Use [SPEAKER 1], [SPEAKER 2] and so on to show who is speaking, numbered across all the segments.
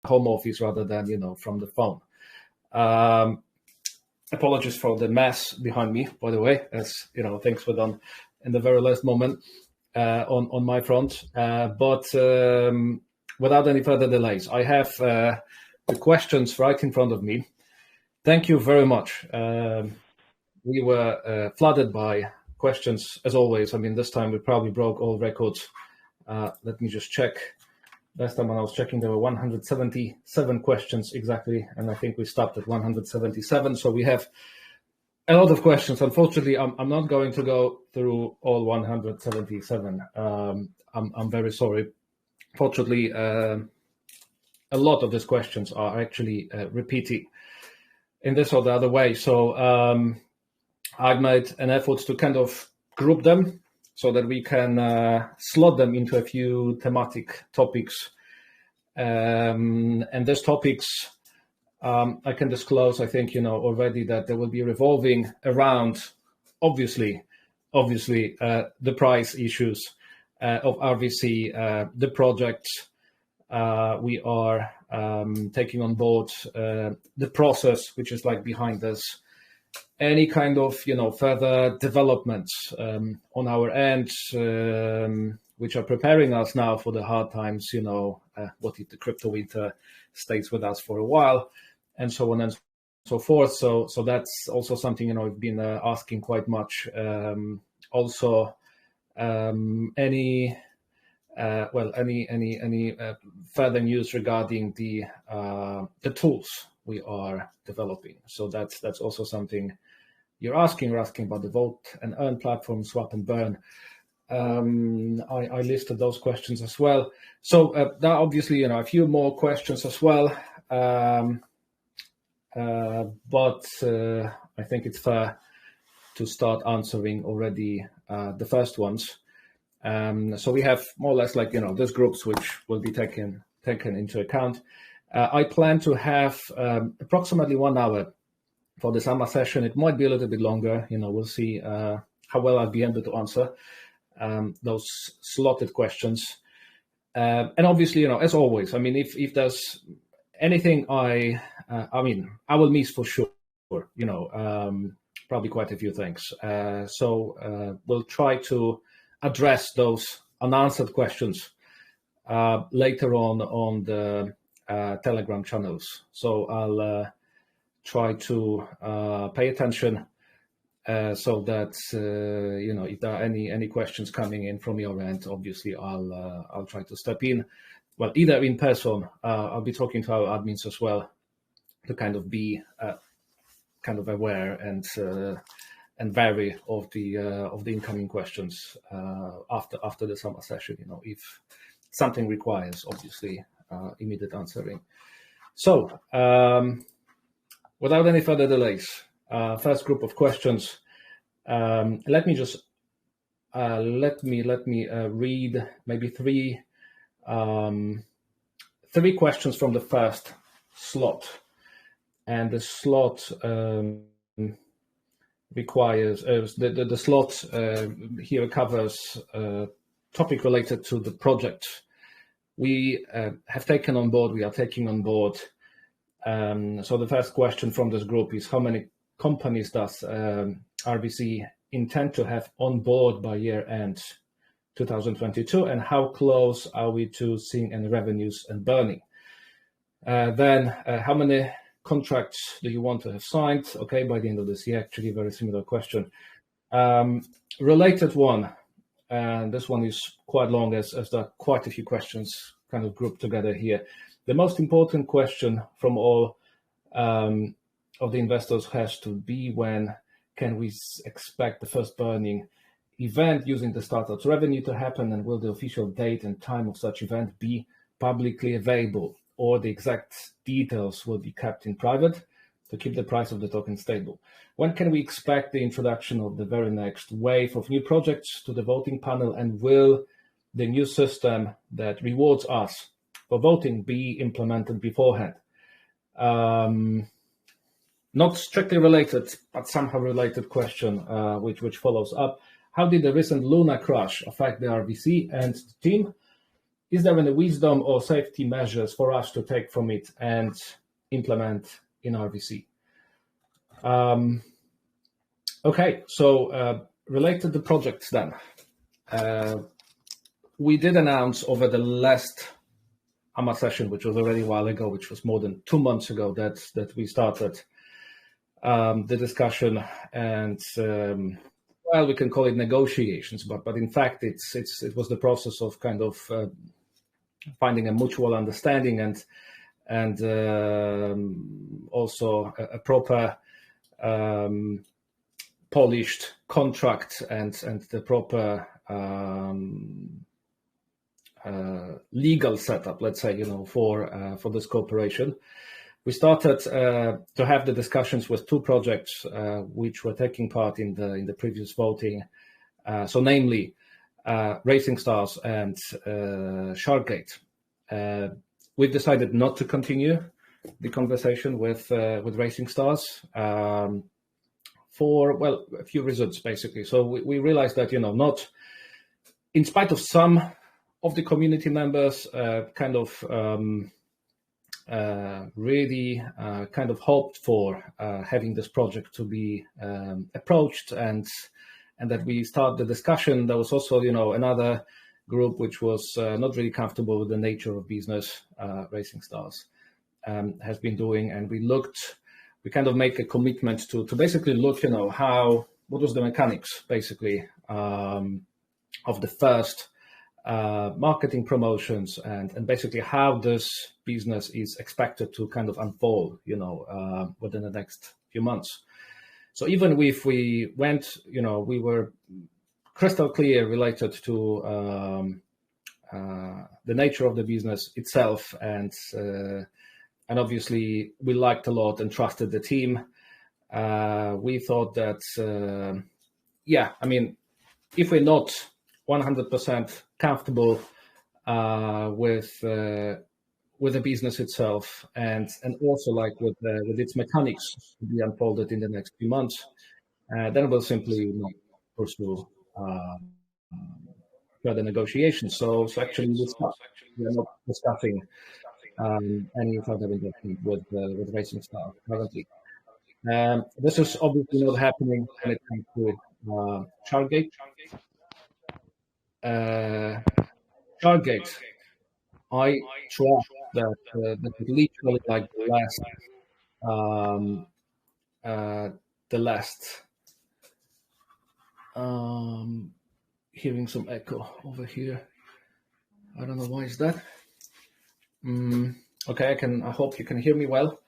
[SPEAKER 1] home office rather than, from the phone. Apologies for the mess behind me, by the way, as things were done in the very last moment on my front. But without any further delays, I have the questions right in front of me. Thank you very much. We were flooded by questions, as always. I mean, this time we probably broke all records. Let me just check. Last time when I was checking, there were 177 questions exactly, and I think we stopped at 177. So we have a lot of questions. Unfortunately, I'm not going to go through all 177. I'm very sorry. Fortunately, a lot of these questions are actually repeating in this or the other way. So I've made an effort to kind of group them so that we can slot them into a few thematic topics. And these topics, I can disclose, I think, already that they will be revolving around, obviously, the price issues of RVC, the projects we are taking on board, the process which is like behind this, any kind of further developments on our end, which are preparing us now for the hard times. What if the crypto winter stays with us for a while, and so on and so forth. So that's also something I've been asking quite much. Also, any further news regarding the tools we are developing. So that's also something you're asking. You're asking about the Vote and Earn platform, Swap and Burn. I listed those questions as well. So there are obviously a few more questions as well. But I think it's fair to start answering already the first ones. So we have more or less these groups which will be taken into account. I plan to have approximately 1 hour for the summer session. It might be a little bit longer. We'll see how well I'll be able to answer those slotted questions. And obviously, as always, I mean, if there's anything I will miss for sure. Probably quite a few things. So we'll try to address those unanswered questions later on the Telegram channels. So I'll try to pay attention so that if there are any questions coming in from your end, obviously I'll try to step in. Well, either in person, I'll be talking to our admins as well to kind of be kind of aware and vary of the incoming questions after the summer session. If something requires, obviously, immediate answering. So, without any further delays, first group of questions. Let me read maybe three questions from the first slot, and the slot requires the slot here covers topic related to the project we have taken on board. We are taking on board. So the first question from this group is: how many companies does RVC intend to have on board by year end 2022, and how close are we to seeing any revenues and burning? Then how many contracts do you want to have signed, by the end of this year? Actually, very similar question. Related one, and this one is quite long as there are quite a few questions kind of grouped together here. The most important question from all of the investors has to be: when can we expect the first burning event using the startups revenue to happen, and will the official date and time of such event be publicly available, or the exact details will be kept in private to keep the price of the token stable? When can we expect the introduction of the very next wave of new projects to the voting panel, and will the new system that rewards us for voting be implemented beforehand? Not strictly related, but somehow related question, which follows up. How did the recent Luna crash affect the RVC and the team? is there any wisdom or safety measures for us to take from it and implement in RVC? Okay, so related to projects then. We did announce over the last AMA session, which was already a while ago, which was more than 2 months ago, that we started the discussion and well, we can call it negotiations, but in fact, it was the process of kind of finding a mutual understanding and also a proper polished contract and the proper legal setup, let's say, for this cooperation. We started to have the discussions with two projects which were taking part in the previous voting. So, namely, Racing Stars and Sharkgate. We've decided not to continue the conversation with Racing Stars for, well, a few reasons, basically. So we realized that, not in spite of some of the community members really kind of hoped for having this project to be approached and that we start the discussion. There was also, another group which was not really comfortable with the nature of business Racing Stars has been doing, and we kind of make a commitment to basically look, what was the mechanics basically of the first marketing promotions and basically how this business is expected to kind of unfold, within the next few months. So even if we went, we were crystal clear related to the nature of the business itself, and obviously we liked a lot and trusted the team. We thought that, if we're not 100% comfortable with the business itself and also like with its mechanics to be unfolded in the next few months, then we'll simply not pursue further negotiations. So actually, we are not discussing any further engagement with Racing Star currently. This is obviously not happening when it comes to Sharkgate. Sharkgate, I trust that literally like the last hearing some echo over here. I don't know why is that. Okay, I hope you can hear me well.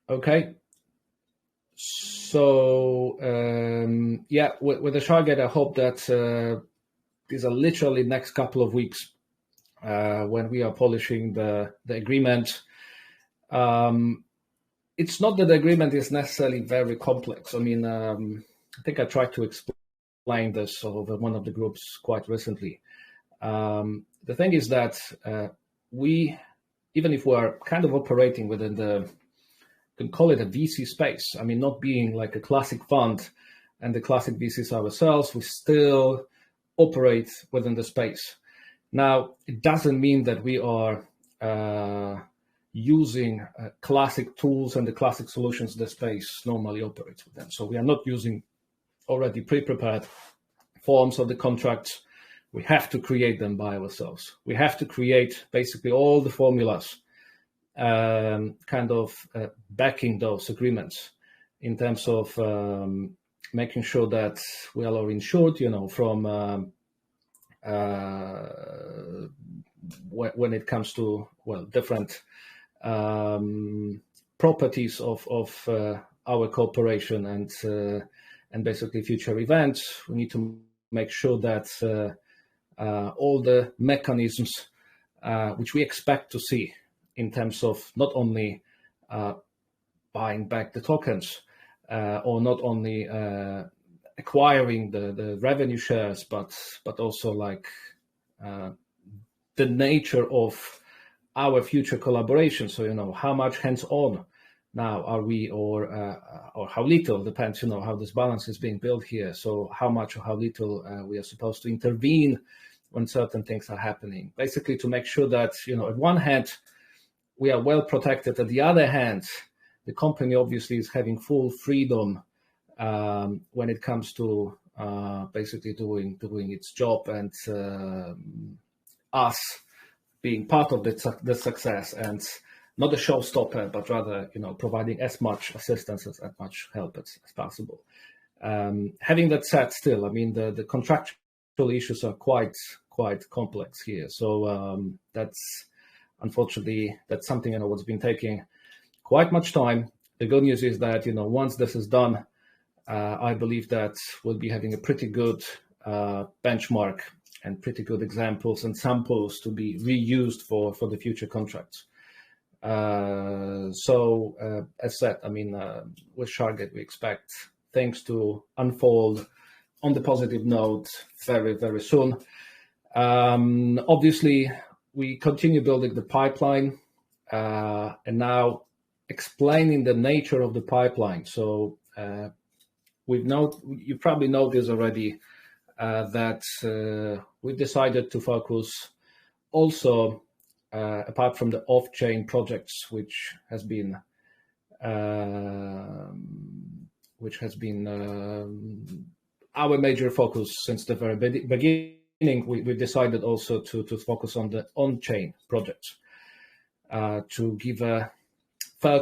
[SPEAKER 1] Okay. So with the Sharkgate, I hope that these are literally next couple of weeks when we are polishing the agreement. It's not that the agreement is necessarily very complex. I mean, I think I tried to explain this over one of the groups quite recently. The thing is that we, even if we're kind of operating within you can call it a VC space. I mean, not being like a classic fund and the classic VCs ourselves, we still operate within the space. Now, it doesn't mean that we are using classic tools and the classic solutions the space normally operates with them. So we are not using already pre-prepared forms of the contracts. We have to create them by ourselves. We have to create basically all the formulas backing those agreements in terms of making sure that we are insured, from when it comes to, different properties of our corporation and basically future events. We need to make sure that all the mechanisms which we expect to see in terms of not only buying back the tokens or not only acquiring the revenue shares, but also like the nature of our future collaboration. So, how much hands-on Now, are we or how little depends, how this balance is being built here. So how much or how little we are supposed to intervene when certain things are happening. Basically, to make sure that at one hand we are well protected. At the other hand, the company obviously is having full freedom when it comes to basically doing its job, and us being part of the success, and not a showstopper, but rather providing as much assistance, as much help as possible. Having that said, still, I mean the contractual issues are quite complex here. So that's unfortunately something what's been taking quite much time. The good news is that once this is done, I believe that we'll be having a pretty good benchmark and pretty good examples and samples to be reused for the future contracts. So as said, I mean with Shargate we expect things to unfold on the positive note very, very soon. Obviously, we continue building the pipeline, and now explaining the nature of the pipeline. So you probably noticed already that we decided to focus also, apart from the off-chain projects, which has been our major focus since the very beginning. We decided also to focus on the on-chain projects, to give a fair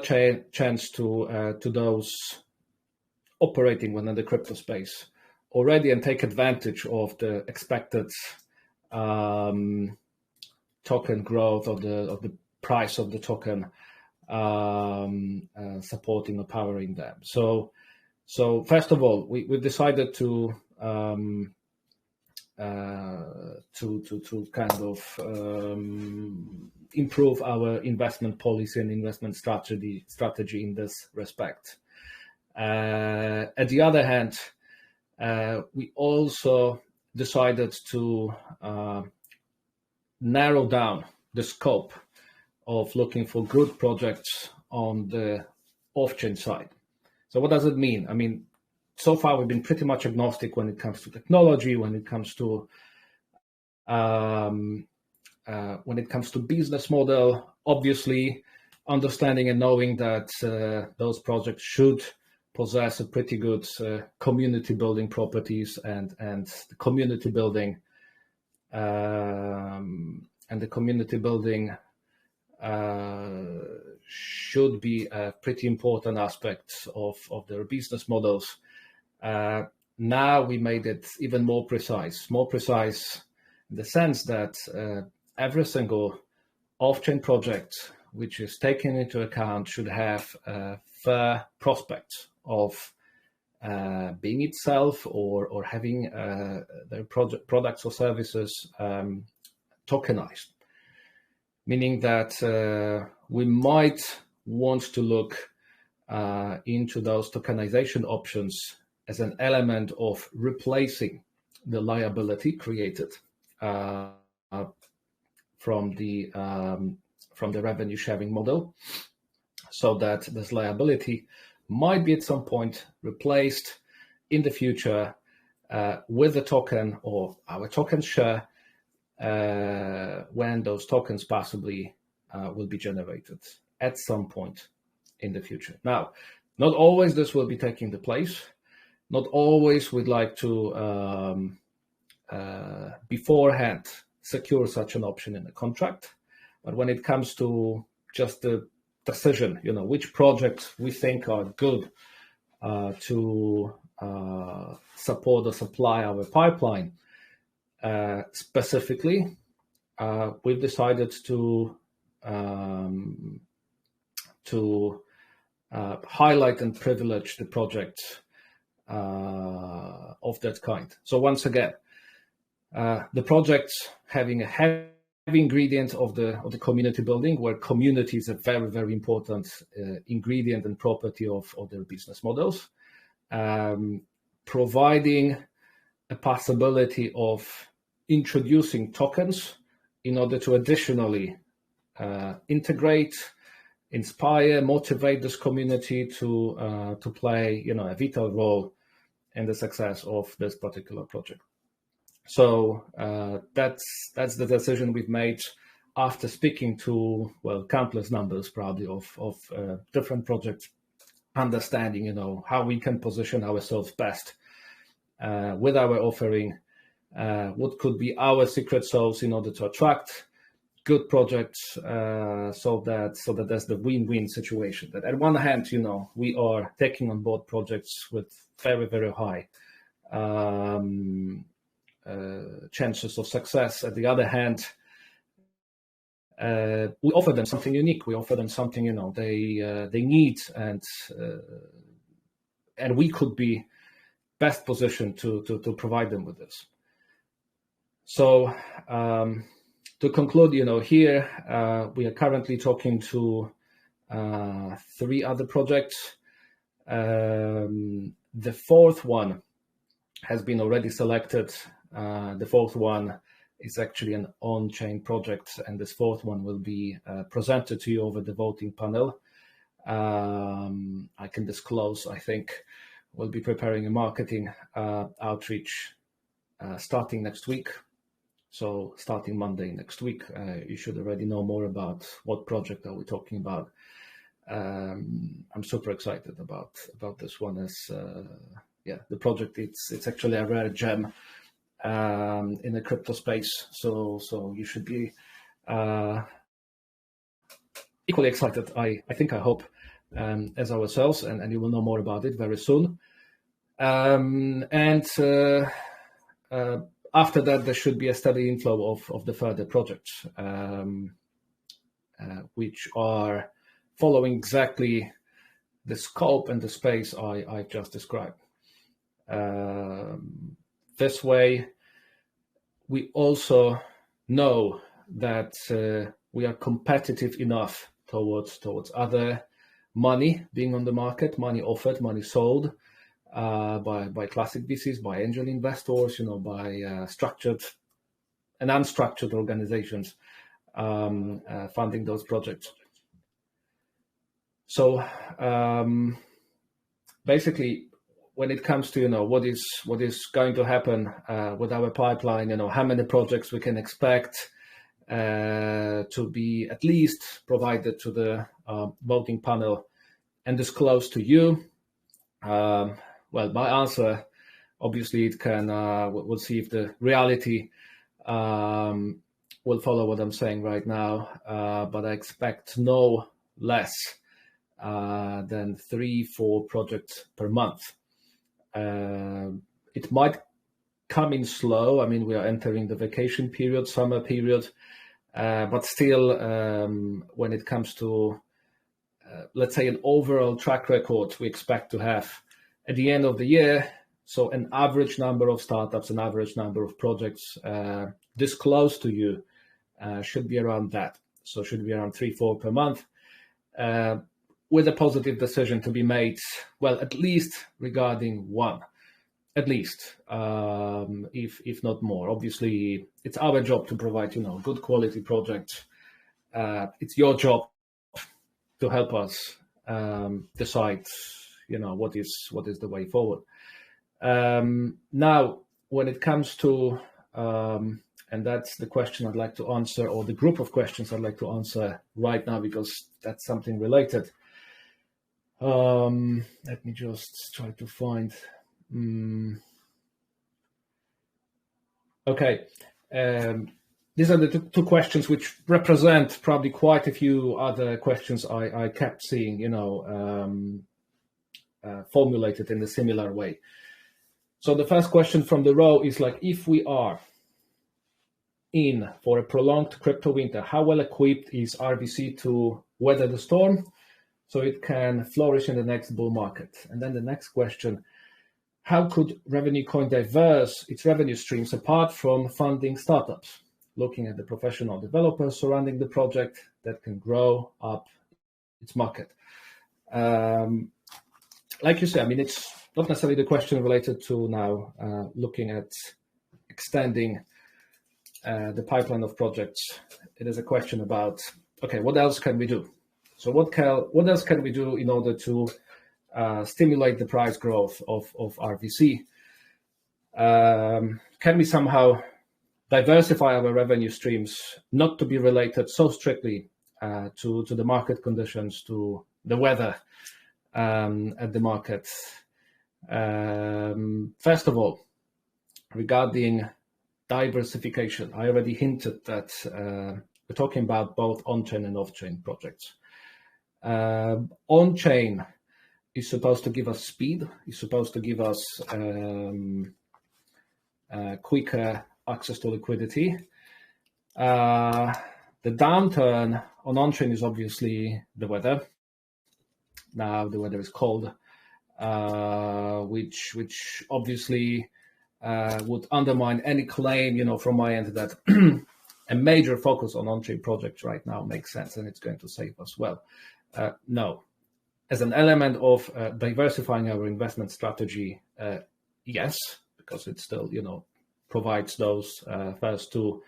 [SPEAKER 1] chance to those operating within the crypto space already, and take advantage of the expected token growth of the price of the token, supporting or powering them. So first of all, we decided to kind of improve our investment policy and investment strategy in this respect. At the other hand, we also decided to narrow down the scope of looking for good projects on the off-chain side. So what does it mean? I mean, so far we've been pretty much agnostic when it comes to technology, when it comes to business model. Obviously, understanding and knowing that those projects should possess a pretty good community building properties, and the community building should be a pretty important aspect of their business models. Now we made it even more precise in the sense that every single off-chain project which is taken into account should have a fair prospect of being itself or having their products or services tokenized, meaning that we might want to look into those tokenization options as an element of replacing the liability created from the revenue sharing model, so that this liability might be at some point replaced in the future with a token or our token share when those tokens possibly will be generated at some point in the future. Now, not always this will be taking the place. Not always we'd like to beforehand secure such an option in a contract. But when it comes to just the decision, which projects we think are good to support or supply our pipeline, specifically, we've decided to highlight and privilege the projects of that kind. So once again, the projects having a heavy ingredient of the community building, where community is a very, very important ingredient and property of their business models, providing a possibility of introducing tokens in order to additionally integrate inspire, motivate this community to play, a vital role in the success of this particular project. So that's the decision we've made after speaking to, countless numbers probably of different projects, understanding, how we can position ourselves best with our offering, what could be our secret sauce in order to attract good projects, so that there's the win-win situation. That at one hand, we are taking on board projects with very, very high chances of success. At the other hand, we offer them something unique. We offer them something they need, and we could be best positioned to provide them with this. So to conclude, here we are currently talking to 3 other projects. The fourth one has been already selected. The fourth one is actually an on-chain project, and this fourth one will be presented to you over the voting panel. I can disclose, I think we'll be preparing a marketing outreach starting next week. So starting Monday next week, you should already know more about what project are we talking about. I'm super excited about this one. As the project, it's actually a rare gem in the crypto space. So you should be equally excited, I hope, as ourselves, and you will know more about it very soon. After that, there should be a steady inflow of the further projects, which are following exactly the scope and the space I've just described. This way, we also know that we are competitive enough towards other money being on the market, money offered, money sold, by classic VCs, by angel investors, by structured and unstructured organizations funding those projects. So basically, when it comes to what is going to happen with our pipeline, how many projects we can expect to be at least provided to the voting panel and disclosed to you. Well, my answer, obviously, it can. We'll see if the reality will follow what I'm saying right now. But I expect no less than 3-4 projects per month. It might come in slow. I mean, we are entering the vacation period, summer period, but still, when it comes to, let's say, an overall track record, we expect to have at the end of the year, so an average number of startups, an average number of projects disclosed to you should be around that. So should be around 3-4 per month, with a positive decision to be made, well, at least regarding one, at least, if not more. Obviously, it's our job to provide, good quality projects. It's your job to help us decide, what is the way forward. Now, when it comes to, and that's the question I'd like to answer, or the group of questions I'd like to answer right now, because that's something related. Let me just try to find. Okay. These are the two questions which represent probably quite a few other questions I kept seeing, formulated in a similar way. So the first question from the row is like, if we are in for a prolonged crypto winter, how well equipped is RBC to weather the storm so it can flourish in the next bull market? And then the next question, how could Revenue Coin diverse its revenue streams apart from funding startups, looking at the professional developers surrounding the project that can grow up its market? Like you said, I mean, it's not necessarily the question related to now looking at extending the pipeline of projects. It is a question about, okay, what else can we do? So what else can we do in order to stimulate the price growth of RVC? Can we somehow diversify our revenue streams, not to be related so strictly to the market conditions, to the weather at the market? First of all, regarding diversification, I already hinted that we're talking about both on-chain and off-chain projects. On-chain is supposed to give us speed, is supposed to give us quicker access to liquidity. The downturn on-chain is obviously the weather. Now the weather is cold, which obviously would undermine any claim, from my end that a major focus on-chain projects right now makes sense and it's going to save us. Well, no. As an element of diversifying our investment strategy, yes, because it still, provides those first two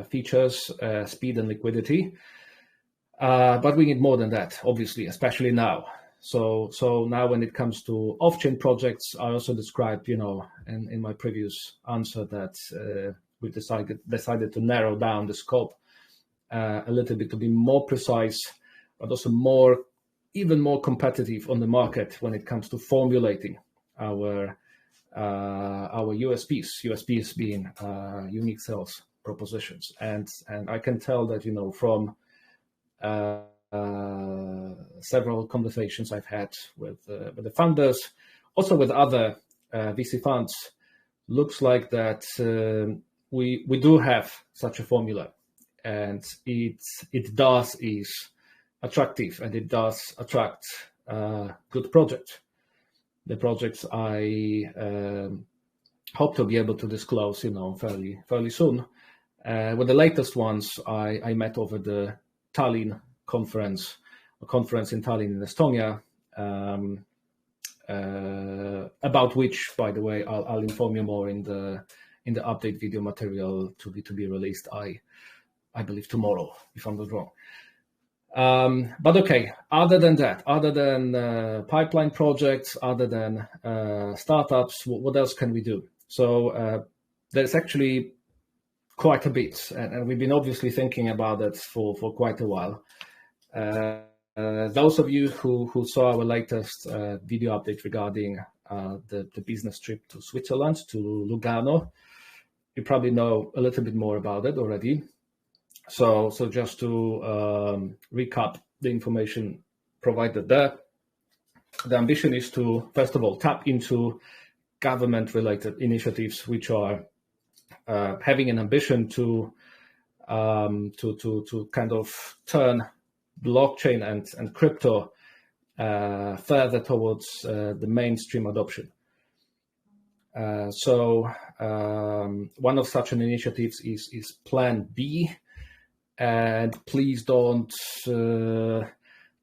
[SPEAKER 1] features, speed and liquidity. But we need more than that, obviously, especially now. So now when it comes to off-chain projects, I also described, in my previous answer that we decided to narrow down the scope a little bit to be more precise, but also even more competitive on the market when it comes to formulating our USPs. USPs being unique sales propositions, and I can tell that from several conversations I've had with the funders, also with other VC funds, looks like that we do have such a formula, and it is attractive, and it does attract good projects. The projects I hope to be able to disclose, fairly soon. With the latest ones, I met over the Tallinn conference, a conference in Tallinn in Estonia, about which, by the way, I'll inform you more in the update video material to be released. I believe tomorrow, if I'm not wrong. But okay, other than that, other than pipeline projects, other than startups, what else can we do? So there's actually quite a bit, and we've been obviously thinking about it for quite a while. Those of you who saw our latest video update regarding the business trip to Switzerland, to Lugano, you probably know a little bit more about it already. So just to recap the information provided there, the ambition is to, first of all, tap into government-related initiatives which are having an ambition to kind of turn blockchain and crypto further towards the mainstream adoption. So one of such an initiatives is Plan B. And please don't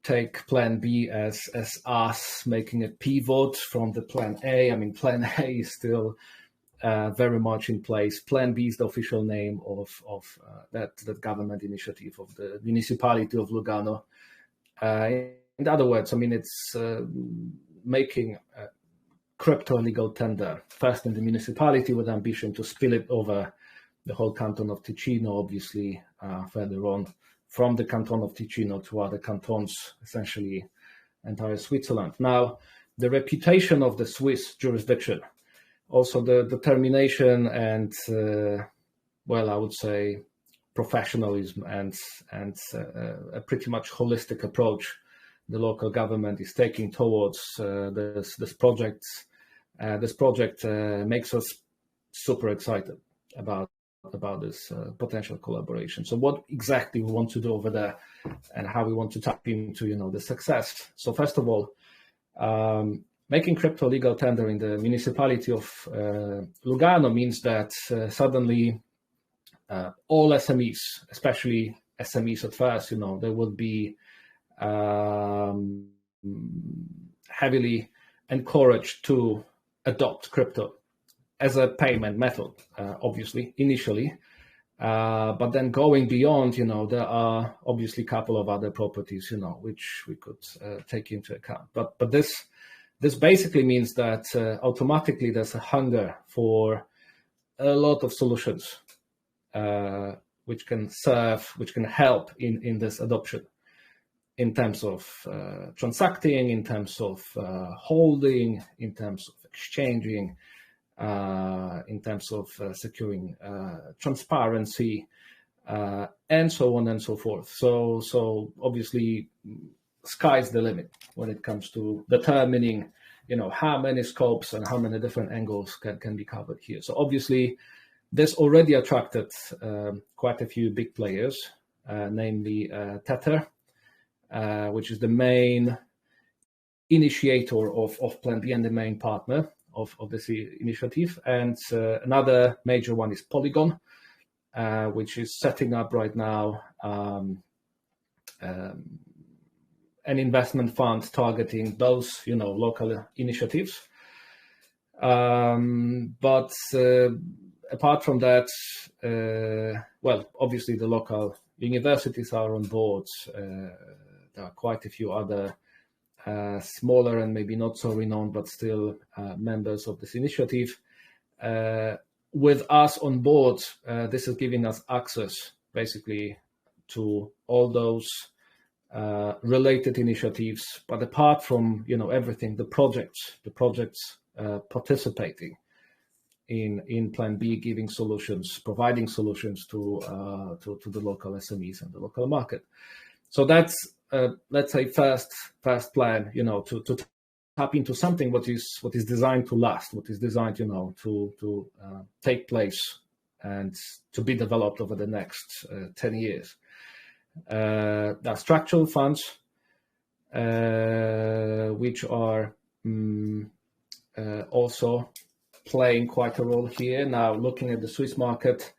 [SPEAKER 1] take Plan B as us making a pivot from the Plan A. I mean, Plan A is still very much in place. Plan B is the official name of that government initiative of the municipality of Lugano. In other words, I mean, it's making crypto legal tender first in the municipality with ambition to spill it over the whole canton of Ticino, obviously further on from the canton of Ticino to other cantons, essentially entire Switzerland. Now, the reputation of the Swiss jurisdiction, also the determination and, well, I would say professionalism and a pretty much holistic approach the local government is taking towards this project. This project makes us super excited about this potential collaboration. So what exactly we want to do over there and how we want to tap into, the success. So first of all, making crypto legal tender in the municipality of Lugano means that suddenly all SMEs, especially SMEs at first, they will be heavily encouraged to adopt crypto as a payment method, obviously, initially. But then going beyond, there are obviously a couple of other properties, which we could take into account. But this basically means that automatically there's a hunger for a lot of solutions which can help in this adoption, in terms of transacting, in terms of holding, in terms of exchanging, in terms of securing transparency, and so on and so forth. So obviously, sky's the limit when it comes to determining, how many scopes and how many different angles can be covered here. So obviously, this already attracted quite a few big players, namely Tether, which is the main initiator of Plan B and the main partner of this initiative. And another major one is Polygon, which is setting up right now an investment fund targeting those, local initiatives. But apart from that, obviously the local universities are on board. There are quite a few other smaller and maybe not so renowned, but still members of this initiative. With us on board, this is giving us access basically to all those related initiatives. But apart from everything, the projects participating in Plan B, giving solutions, providing solutions to the local SMEs and the local market. So that's let's say first plan, to tap into something what is designed to last, what is designed, to take place and to be developed over the next 10 years. There are structural funds, which are also playing quite a role here. Now, looking at the Swiss market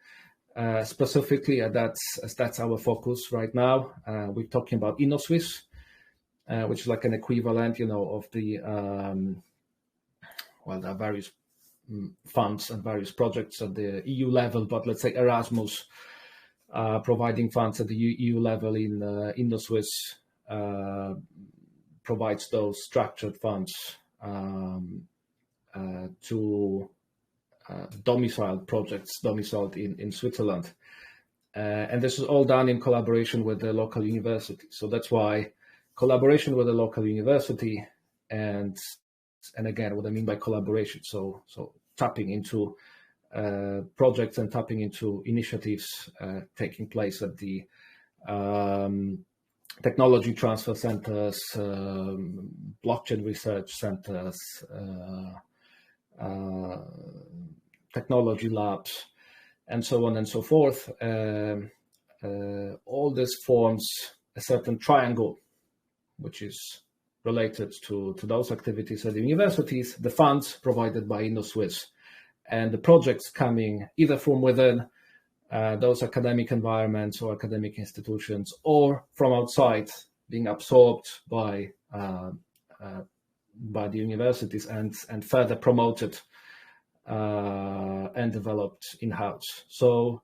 [SPEAKER 1] specifically, that's our focus right now. We're talking about InnoSwiss, which is like an equivalent, of the there are various funds and various projects at the EU level, but let's say Erasmus providing funds at the EU level in InnoSwiss provides those structured funds to domiciled projects domiciled in Switzerland. And this is all done in collaboration with the local university. So that's why collaboration with the local university, and again, what I mean by collaboration, so tapping into projects and tapping into initiatives taking place at the technology transfer centers, blockchain research centers, technology labs, and so on and so forth. All this forms a certain triangle, which is related to those activities at the universities, the funds provided by InnoSwiss, and the projects coming either from within those academic environments or academic institutions, or from outside, being absorbed by the universities and further promoted and developed in-house. So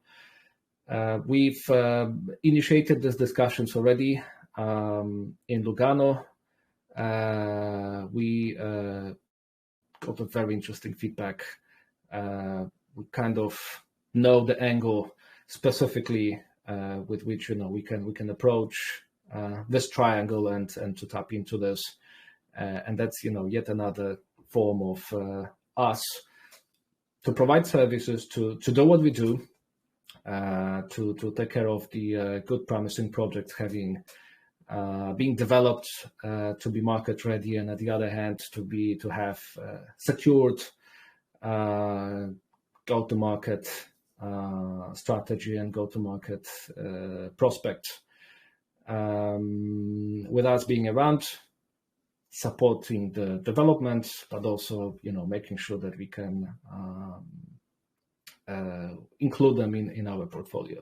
[SPEAKER 1] we've initiated these discussions already in Lugano. We got a very interesting feedback. We kind of know the angle specifically with which we can approach this triangle and to tap into this, and that's yet another form of us to provide services, to do what we do, to take care of the good promising projects being developed to be market ready, and at the other hand to have secured go-to-market strategy and go-to-market prospects, with us being around, supporting the development, but also making sure that we can include them in our portfolio.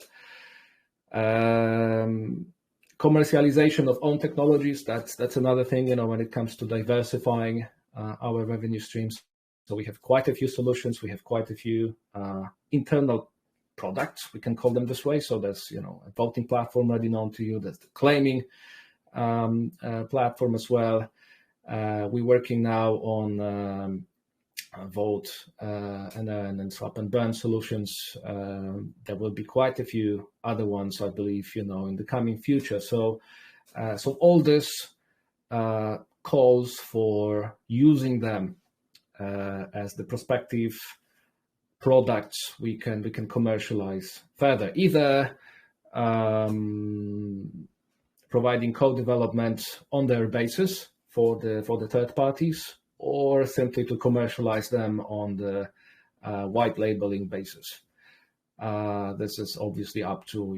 [SPEAKER 1] Commercialization of own technologies, that's another thing, when it comes to diversifying our revenue streams. So we have quite a few solutions, we have quite a few internal products, we can call them this way. So there's, a voting platform already known to you. There's the claiming platform as well. We're working now on vote and then swap and burn solutions. There will be quite a few other ones, I believe, in the coming future. So all this calls for using them as the prospective products we can commercialize further, either providing co-development on their basis for the third parties, or simply to commercialize them on the white labeling basis. This is obviously up to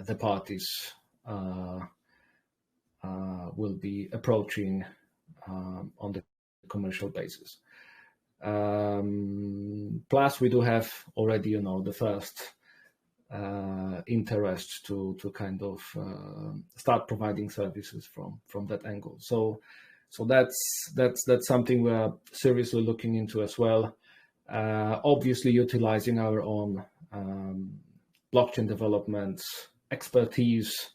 [SPEAKER 1] the parties will be approaching on the commercial basis. Plus, we do have already, the first interest to kind of start providing services from that angle. So that's something we're seriously looking into as well. Obviously, utilizing our own blockchain development expertise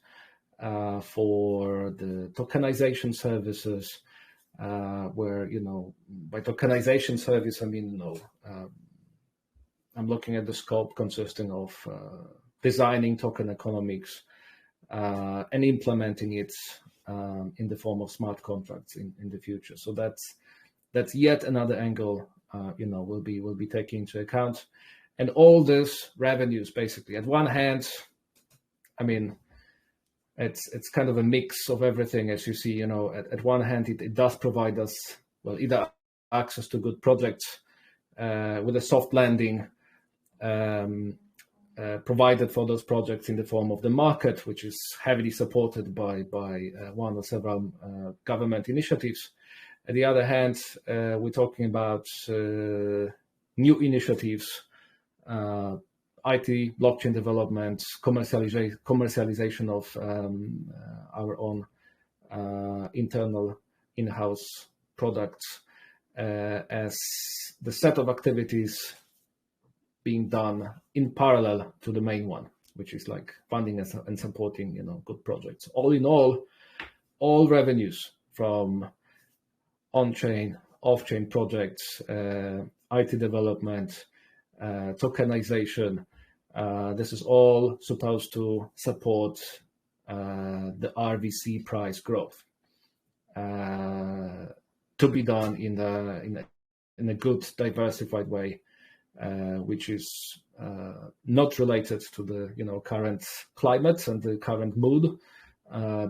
[SPEAKER 1] for the tokenization services. Where, by tokenization service, I mean, I'm looking at the scope consisting of designing token economics and implementing it in the form of smart contracts in the future. So that's yet another angle, we'll be taking into account. And all this revenues, basically, at one hand, I mean, it's kind of a mix of everything, as you see. At one hand, it does provide us, well, either access to good projects with a soft landing provided for those projects in the form of the market, which is heavily supported by one or several government initiatives. At the other hand, we're talking about new initiatives, IT, blockchain development, commercialization of our own internal in-house products as the set of activities being done in parallel to the main one, which is like funding and supporting, good projects. All in all revenues from on-chain, off-chain projects, IT development, tokenization, this is all supposed to support the RVC price growth, to be done in a good, diversified way, which is not related to the current climate and the current mood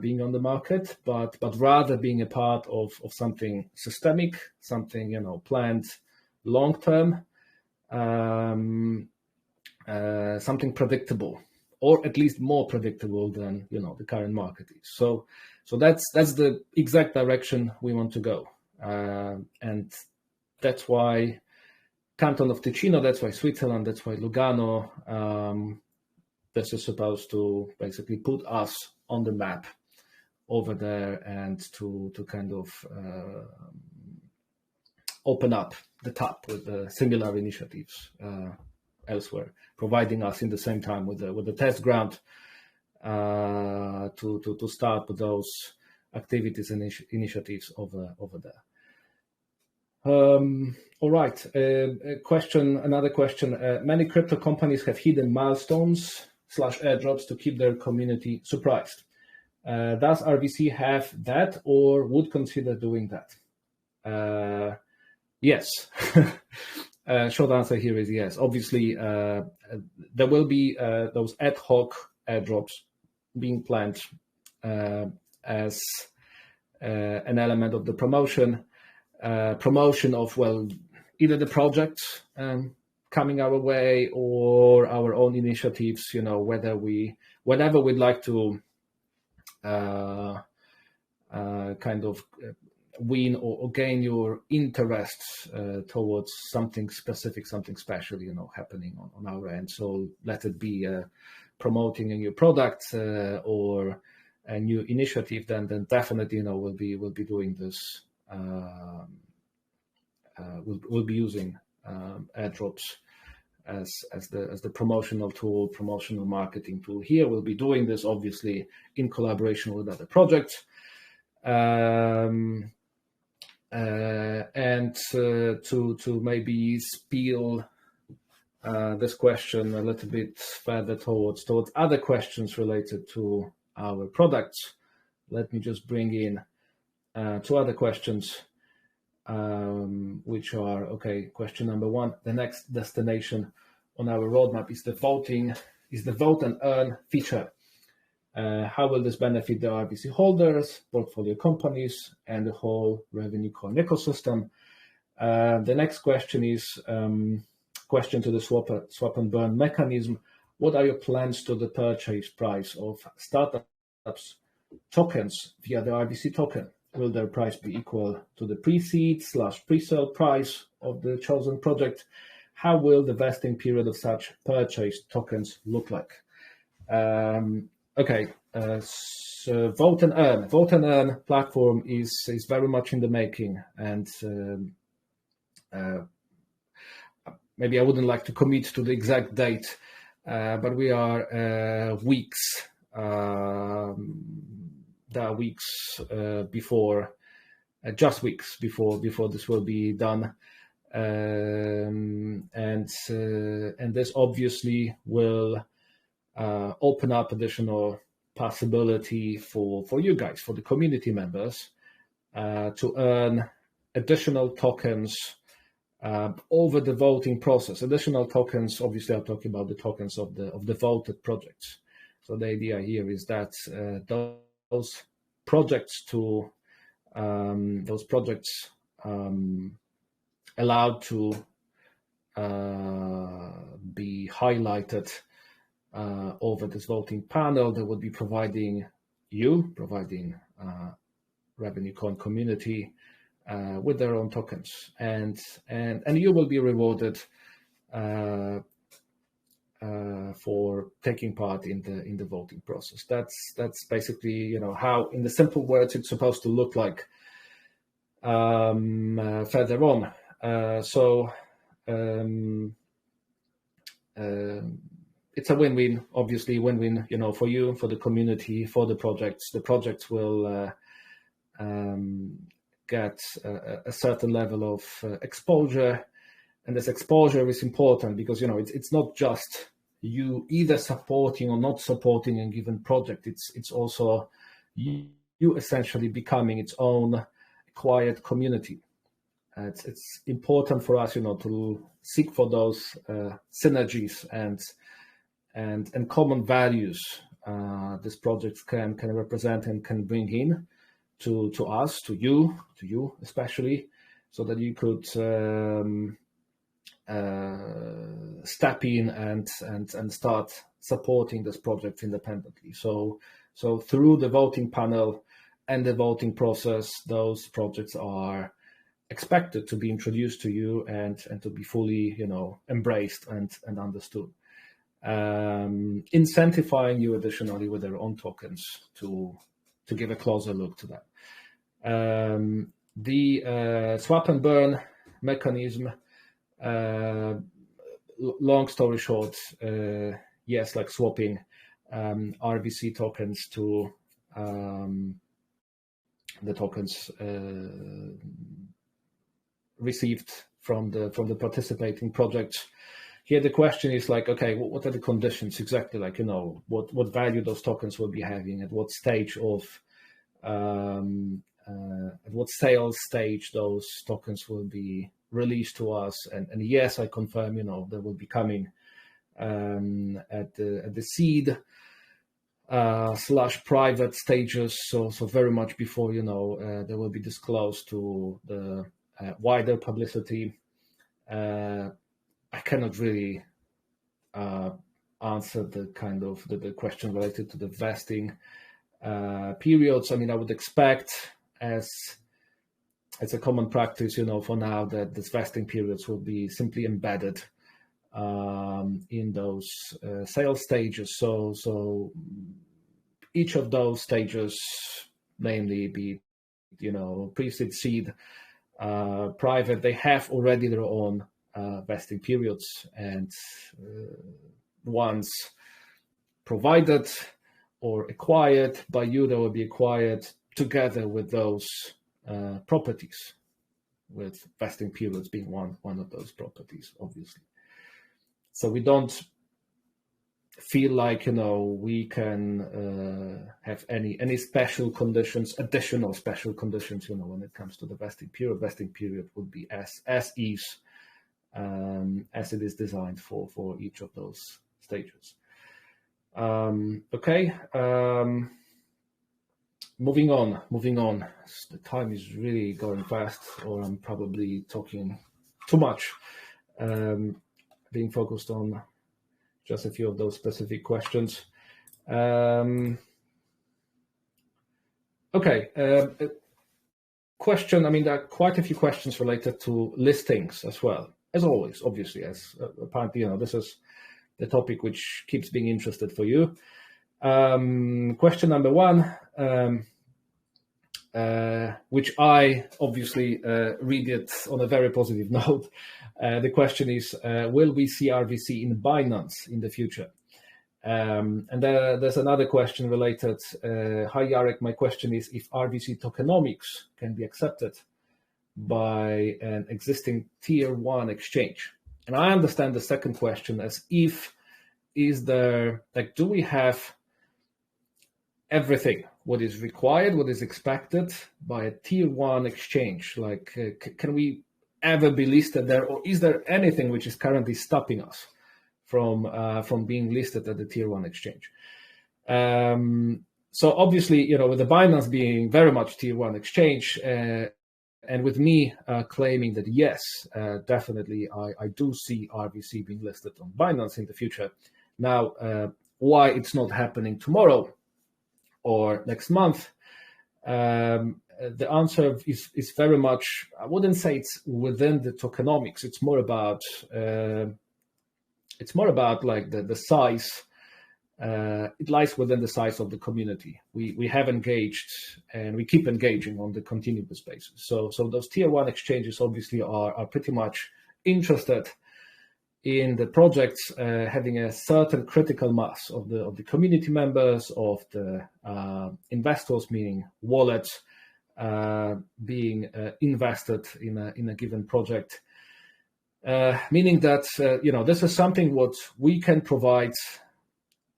[SPEAKER 1] being on the market, but rather being a part of something systemic, something planned long term. Something predictable, or at least more predictable than the current market is. So that's the exact direction we want to go, and that's why Canton of Ticino, that's why Switzerland, that's why Lugano. This is supposed to basically put us on the map over there and to kind of open up the tap with similar initiatives elsewhere, providing us in the same time with the test ground to start with those activities and initiatives over there. All right. Another question. Many crypto companies have hidden milestones / airdrops to keep their community surprised. Does RVC have that, or would consider doing that? Yes. Short answer here is yes. Obviously, there will be those ad hoc airdrops being planned as an element of the promotion of, well, either the project coming our way or our own initiatives, whenever we'd like to kind of win or gain your interest towards something specific, something special, happening on our end. So let it be promoting a new product or a new initiative, then definitely, we'll be doing this. We'll be using airdrops as the promotional tool, promotional marketing tool. Here we'll be doing this obviously in collaboration with other projects. And to maybe spiel this question a little bit further towards other questions related to our products, let me just bring in two other questions, which are, okay, question number one: the next destination on our roadmap is the vote and earn feature. How will this benefit the RBC holders, portfolio companies, and the whole revenue coin ecosystem? The next question is question to the swap and burn mechanism. What are your plans to the purchase price of startups tokens via the RBC token? Will their price be equal to the pre-seed / pre-sale price of the chosen project? How will the vesting period of such purchased tokens look like? Okay, so vote and earn platform is very much in the making, and maybe I wouldn't like to commit to the exact date, but we are weeks. There are weeks before, just weeks before this will be done, and this obviously will open up additional possibility for you guys, for the community members, to earn additional tokens over the voting process. Additional tokens, obviously, I'm talking about the tokens of the voted projects. So the idea here is that those projects allowed to be highlighted over this voting panel, that would be providing revenue coin community with their own tokens, and you will be rewarded for taking part in the voting process. That's basically how, in the simple words, it's supposed to look like further on. It's a win-win, obviously, win-win, for you, for the community, for the projects. The projects will get a certain level of exposure, and this exposure is important because it's not just you either supporting or not supporting a given project. It's also you essentially becoming its own quiet community. It's important for us, to seek for those synergies and common values these projects can represent and can bring in to us, to you especially, so that you could step in and start supporting this project independently. So through the voting panel and the voting process, those projects are expected to be introduced to you and to be fully embraced and understood, incentivizing you additionally with their own tokens to give a closer look to that. The swap and burn mechanism, long story short, yes, like swapping RBC tokens to the tokens received from the participating projects. Here the question is like, okay, what are the conditions exactly? Like, what value those tokens will be having, at what stage of at what sales stage those tokens will be released to us. And yes, I confirm, they will be coming at the seed / private stages. So very much before, they will be disclosed to the wider publicity. I cannot really answer the kind of the question related to the vesting periods. I mean, I would expect, as it's a common practice, for now, that these vesting periods will be simply embedded in those sales stages. So each of those stages, namely be pre-seed, seed, private, they have already their own vesting periods, and once provided or acquired by you, they will be acquired together with those properties, with vesting periods being one of those properties, obviously. So we don't feel like we can have any special conditions, additional special conditions, when it comes to the vesting period. Vesting period would be as is as it is designed for each of those stages. Okay. Moving on. The time is really going fast, or I'm probably talking too much, being focused on just a few of those specific questions. Okay. Question. There are quite a few questions related to listings as well, as always, obviously, as apparently, this is the topic which keeps being interested for you. Question number one, which I obviously read it on a very positive note. The question is, will we see RVC in Binance in the future? And there's another question related. Hi, Jarek. My question is if RVC tokenomics can be accepted by an existing tier 1 exchange. And I understand the second question as do we have everything, what is required, what is expected by a tier 1 exchange? Can we ever be listed there, or is there anything which is currently stopping us from being listed at the tier 1 exchange? So obviously, with the Binance being very much tier 1 exchange, and with me claiming that yes, definitely, I do see RVC being listed on Binance in the future. Now, why it's not happening tomorrow or next month? The answer is very much, I wouldn't say it's within the tokenomics. It's more about like the size. It lies within the size of the community. We have engaged and we keep engaging on the continuous basis. So those tier 1 exchanges obviously are pretty much interested in the projects having a certain critical mass of the community members, of the investors, meaning wallets being invested in a given project. Meaning that this is something what we can provide.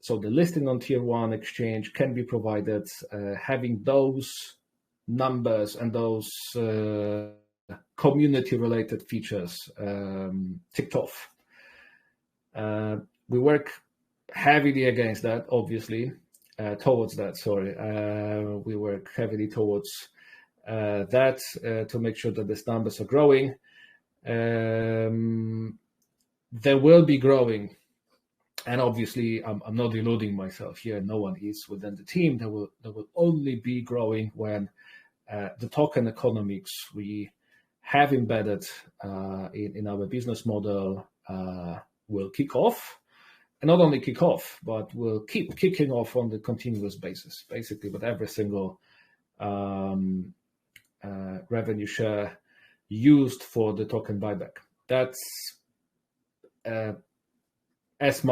[SPEAKER 1] So the listing on tier 1 exchange can be provided, having those numbers and those community related features ticked off. We work heavily against that, obviously, towards that, sorry. We work heavily towards that to make sure that these numbers are growing. They will be growing. And obviously, I'm not deluding myself here. No one is within the team. They will only be growing when the token economics we have embedded in our business model will kick off. And not only kick off, but will keep kicking off on the continuous basis, basically with every single revenue share used for the token buyback. That's as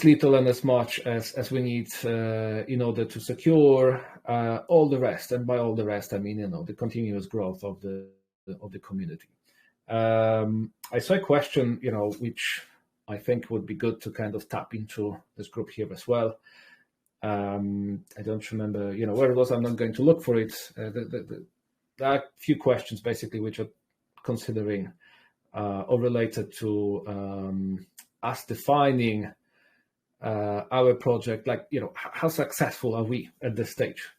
[SPEAKER 1] little and as much as we need in order to secure all the rest. And by all the rest, I mean, the continuous growth of the community. I saw a question, which I think would be good to kind of tap into this group here as well. I don't remember, where it was. I'm not going to look for it. There are a few questions basically which are considering or related to us defining our project, like, how successful are we at this stage,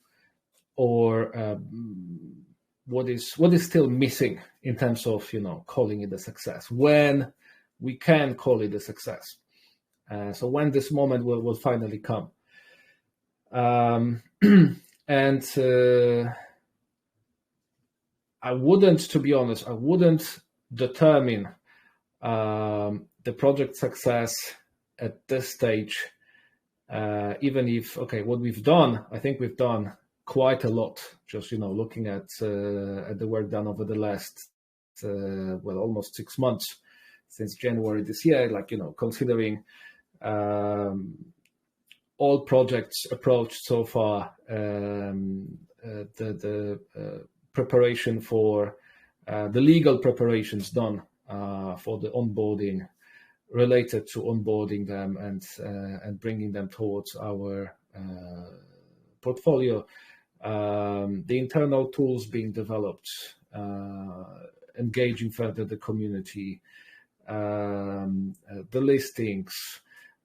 [SPEAKER 1] or what is still missing in terms of calling it a success, when we can call it a success. So when this moment will finally come. And to be honest, I wouldn't determine the project success at this stage, even if, what we've done, I think we've done quite a lot, just, looking at the work done over the last well, almost 6 months since January this year, like, considering all projects approached so far, the preparation for the legal preparations done for the onboarding, related to onboarding them and bringing them towards our portfolio, the internal tools being developed, engaging further the community, the listings,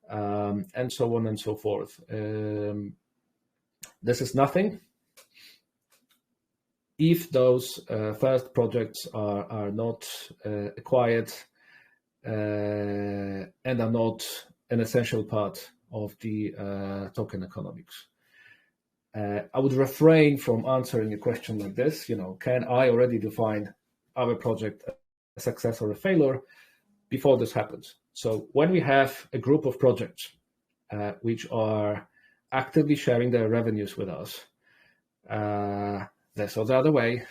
[SPEAKER 1] and so on and so forth. This is nothing if those first projects are not acquired and are not an essential part of the token economics. I would refrain from answering a question like this. Can I already define our project a success or a failure before this happens? So when we have a group of projects which are actively sharing their revenues with us, this or the other way,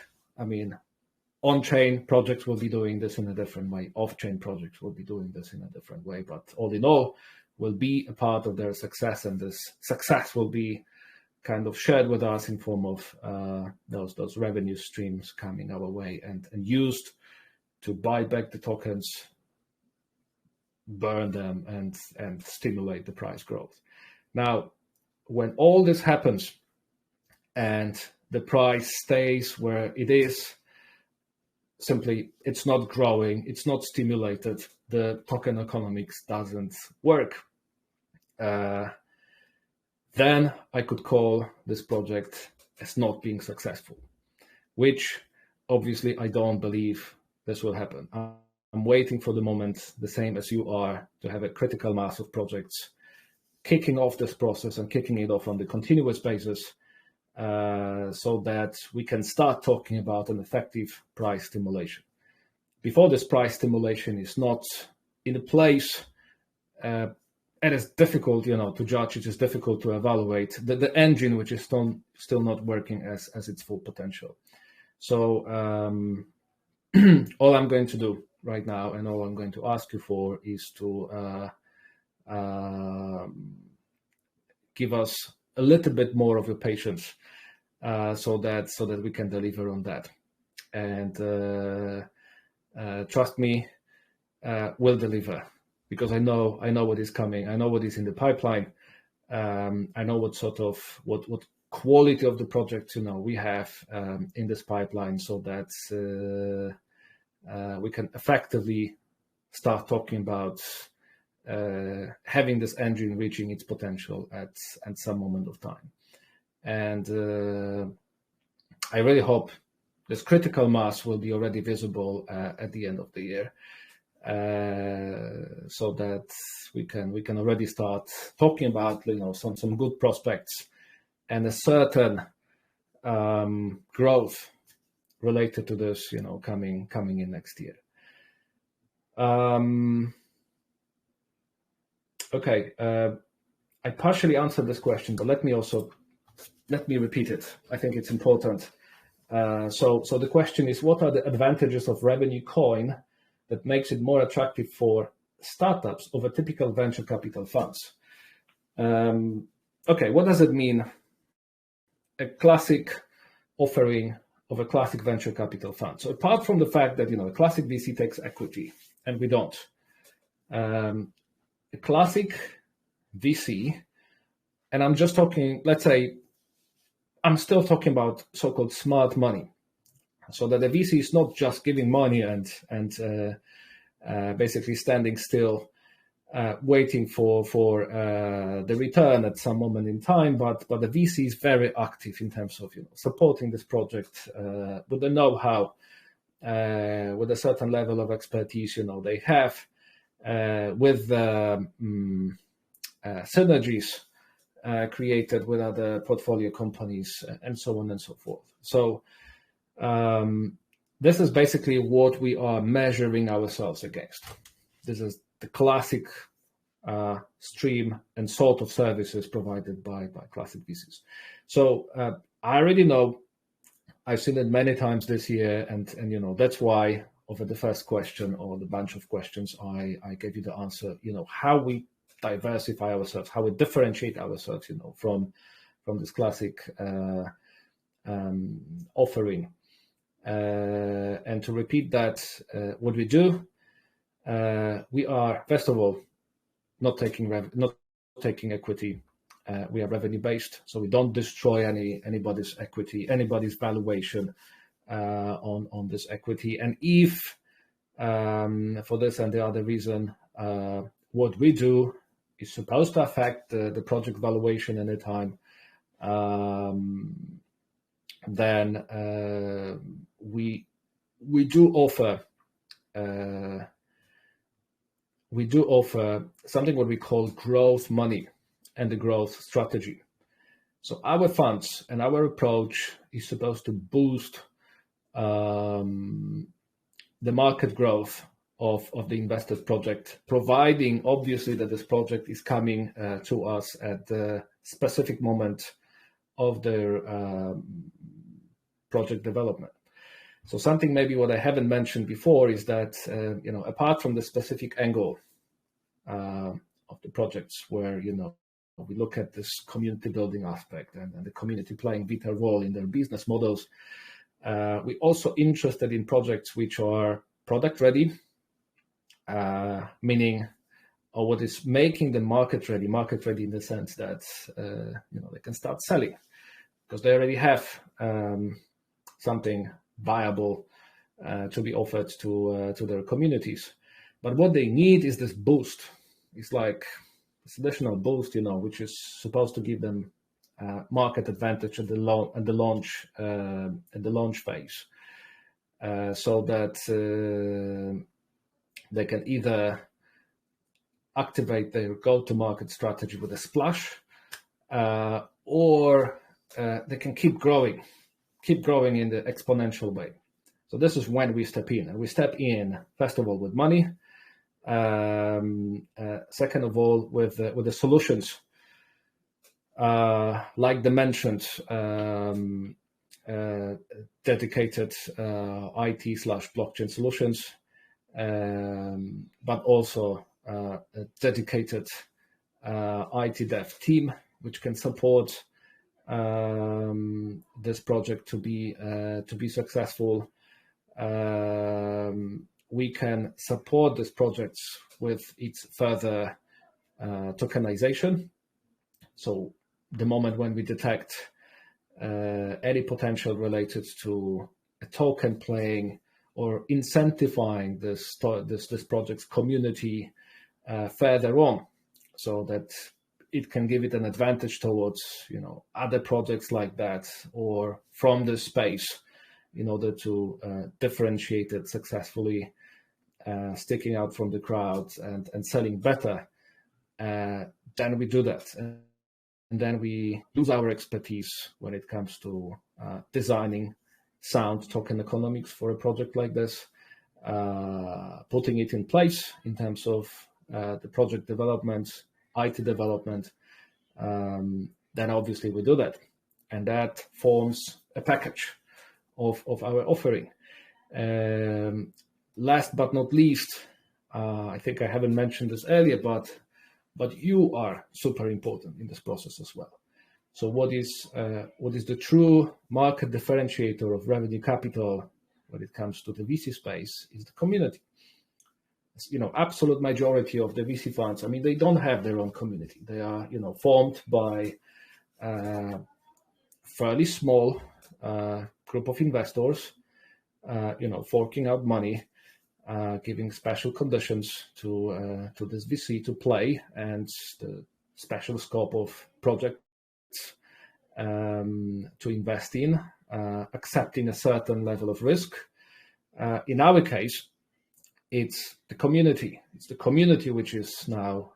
[SPEAKER 1] on-chain projects will be doing this in a different way. Off-chain projects will be doing this in a different way. But all in all, will be a part of their success, and this success will be kind of shared with us in form of those revenue streams coming our way and used to buy back the tokens, burn them, and stimulate the price growth. Now, when all this happens and the price stays where it is, simply it's not growing, it's not stimulated, the token economics doesn't work, then I could call this project as not being successful, which obviously I don't believe this will happen. I'm waiting for the moment, the same as you are, to have a critical mass of projects kicking off this process and kicking it off on the continuous basis, so that we can start talking about an effective price stimulation. Before this price stimulation is not in a place, and it's difficult, to judge. It is difficult to evaluate the engine, which is still not working as its full potential. So all I'm going to do right now, and all I'm going to ask you for, is to give us a little bit more of your patience, so that we can deliver on that. And trust me, we'll deliver, because I know what is coming. I know what is in the pipeline. I know what quality of the project we have in this pipeline, so that we can effectively start talking about having this engine reaching its potential at some moment of time. And I really hope this critical mass will be already visible at the end of the year, so that we can already start talking about some good prospects and a certain growth related to this coming in next year. Okay, I partially answered this question, but let me repeat it. I think it's important. So the question is, what are the advantages of revenue coin that makes it more attractive for startups over typical venture capital funds? Okay, what does it mean? A classic offering of a classic venture capital fund. So apart from the fact that a classic VC takes equity and we don't, a classic VC, and I'm just talking, let's say, I'm still talking about so-called smart money, so that the VC is not just giving money and basically standing still, waiting for the return at some moment in time, but the VC is very active in terms of supporting this project with the know-how, with a certain level of expertise they have, with synergies created with other portfolio companies, and so on and so forth. So this is basically what we are measuring ourselves against. This is the classic stream and sort of services provided by classic VCs. So I already know, I've seen it many times this year, and that's why over the first question or the bunch of questions, I gave you the answer. How we diversify ourselves, how we differentiate ourselves, from this classic offering. And to repeat that, what we do, we are first of all not taking equity. We are revenue based, so we don't destroy anybody's equity, anybody's valuation on this equity. And if for this and the other reason, what we do is supposed to affect the project valuation at the time, then we do offer something what we call growth money and the growth strategy. So our funds and our approach is supposed to boost the market growth of the invested project, providing obviously that this project is coming to us at the specific moment of their project development. So something maybe what I haven't mentioned before is that apart from the specific angle of the projects where we look at this community building aspect and the community playing vital role in their business models, we're also interested in projects which are product ready, meaning or what is making them market ready in the sense that they can start selling because they already have something viable to be offered to their communities. But what they need is this boost. It's like this additional boost, which is supposed to give them market advantage at the launch phase, so that they can either activate their go-to-market strategy with a splash, or they can keep growing in the exponential way. So this is when we step in, and we step in first of all with money, second of all with the solutions, like the mentioned dedicated IT/blockchain solutions, but also a dedicated IT dev team which can support this project to be successful. We can support these projects with its further tokenization. So the moment when we detect any potential related to a token playing or incentivizing this project's community further on, so that it can give it an advantage towards other projects like that, or from this space, in order to differentiate it successfully, sticking out from the crowd and selling better, then we do that. And then we use our expertise when it comes to designing sound token economics for a project like this, putting it in place in terms of the project development, IT development. Then obviously we do that. And that forms a package of our offering. Last but not least, I think I haven't mentioned this earlier, but you are super important in this process as well. So what is the true market differentiator of revenue capital when it comes to the VC space is the community. Absolute majority of the VC funds, they don't have their own community. They are, formed by fairly small group of investors, forking out money, giving special conditions to this VC to play, and the special scope of projects to invest in, accepting a certain level of risk. In our case, it's the community. It's the community which is now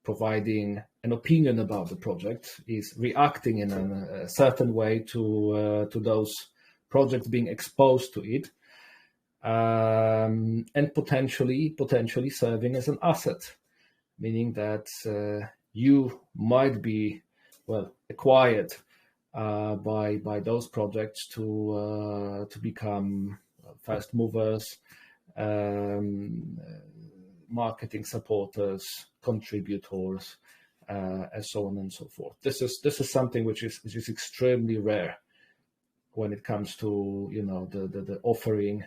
[SPEAKER 1] providing an opinion about the project, is reacting in a certain way to those projects being exposed to it, and potentially serving as an asset, meaning that you might be acquired by those projects to become first movers, marketing supporters, contributors, and so on and so forth. This is something which is extremely rare when it comes to the offering